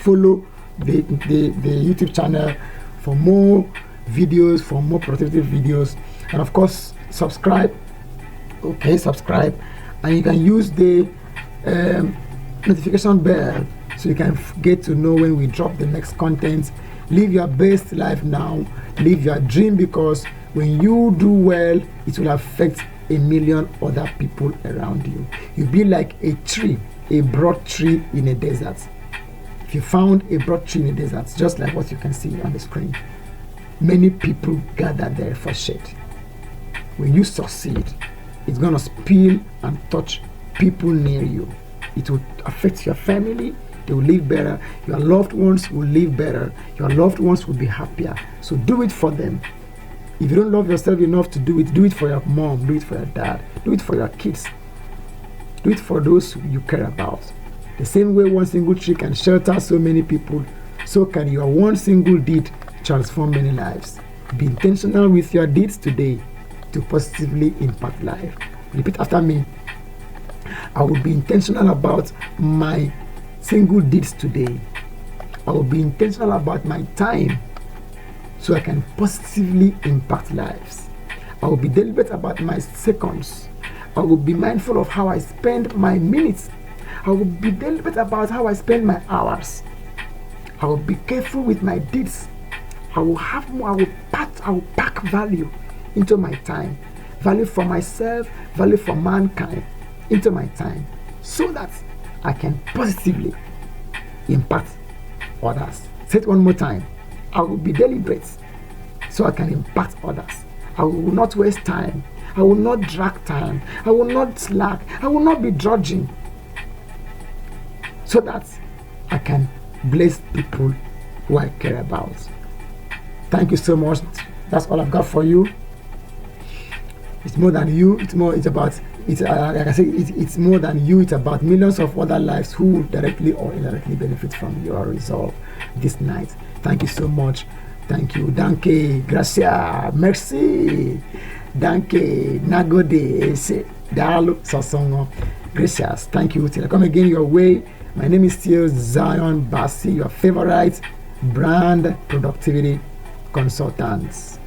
follow the YouTube channel for more videos, for more productive videos, and of course subscribe. Okay, subscribe, and you can use the notification bell so you can get to know when we drop the next content. Live your best life now. Live your dream, because when you do well, it will affect a million other people around you. You'll be like a tree, a broad tree in a desert. If you found a broad tree in a desert, just like what you can see on the screen, many people gather there for shade. When you succeed, it's gonna spill and touch people near you. It will affect your family. They will live better. Your loved ones will live better. Your loved ones will be happier. So do it for them. If you don't love yourself enough to do it for your mom, do it for your dad, do it for your kids, do it for those you care about. The same way one single tree can shelter so many people, so can your one single deed transform many lives. Be intentional with your deeds today to positively impact life. Repeat after me. I will be intentional about my single deeds today. I will be intentional about my time so I can positively impact lives. I will be deliberate about my seconds. I will be mindful of how I spend my minutes. I will be deliberate about how I spend my hours. I will be careful with my deeds. I will have more. I will pack value into my time. Value for myself, value for mankind into my time, so that I can positively impact others. Say it one more time. I will be deliberate so I can impact others. I will not waste time. I will not drag time. I will not slack. I will not be drudging, so that I can bless people who I care about. Thank you so much. That's all I've got for you. It's more than you. It's about. It's like I say. It's more than you. It's about millions of other lives who directly or indirectly benefit from your resolve this night. Thank you so much. Thank you. Danke. Gracias. Merci. Danke. Nagode. Dalo. Sasongo. Gracias. Thank you. Till I come again your way. My name is still Zion Bassey, your favorite brand productivity consultant.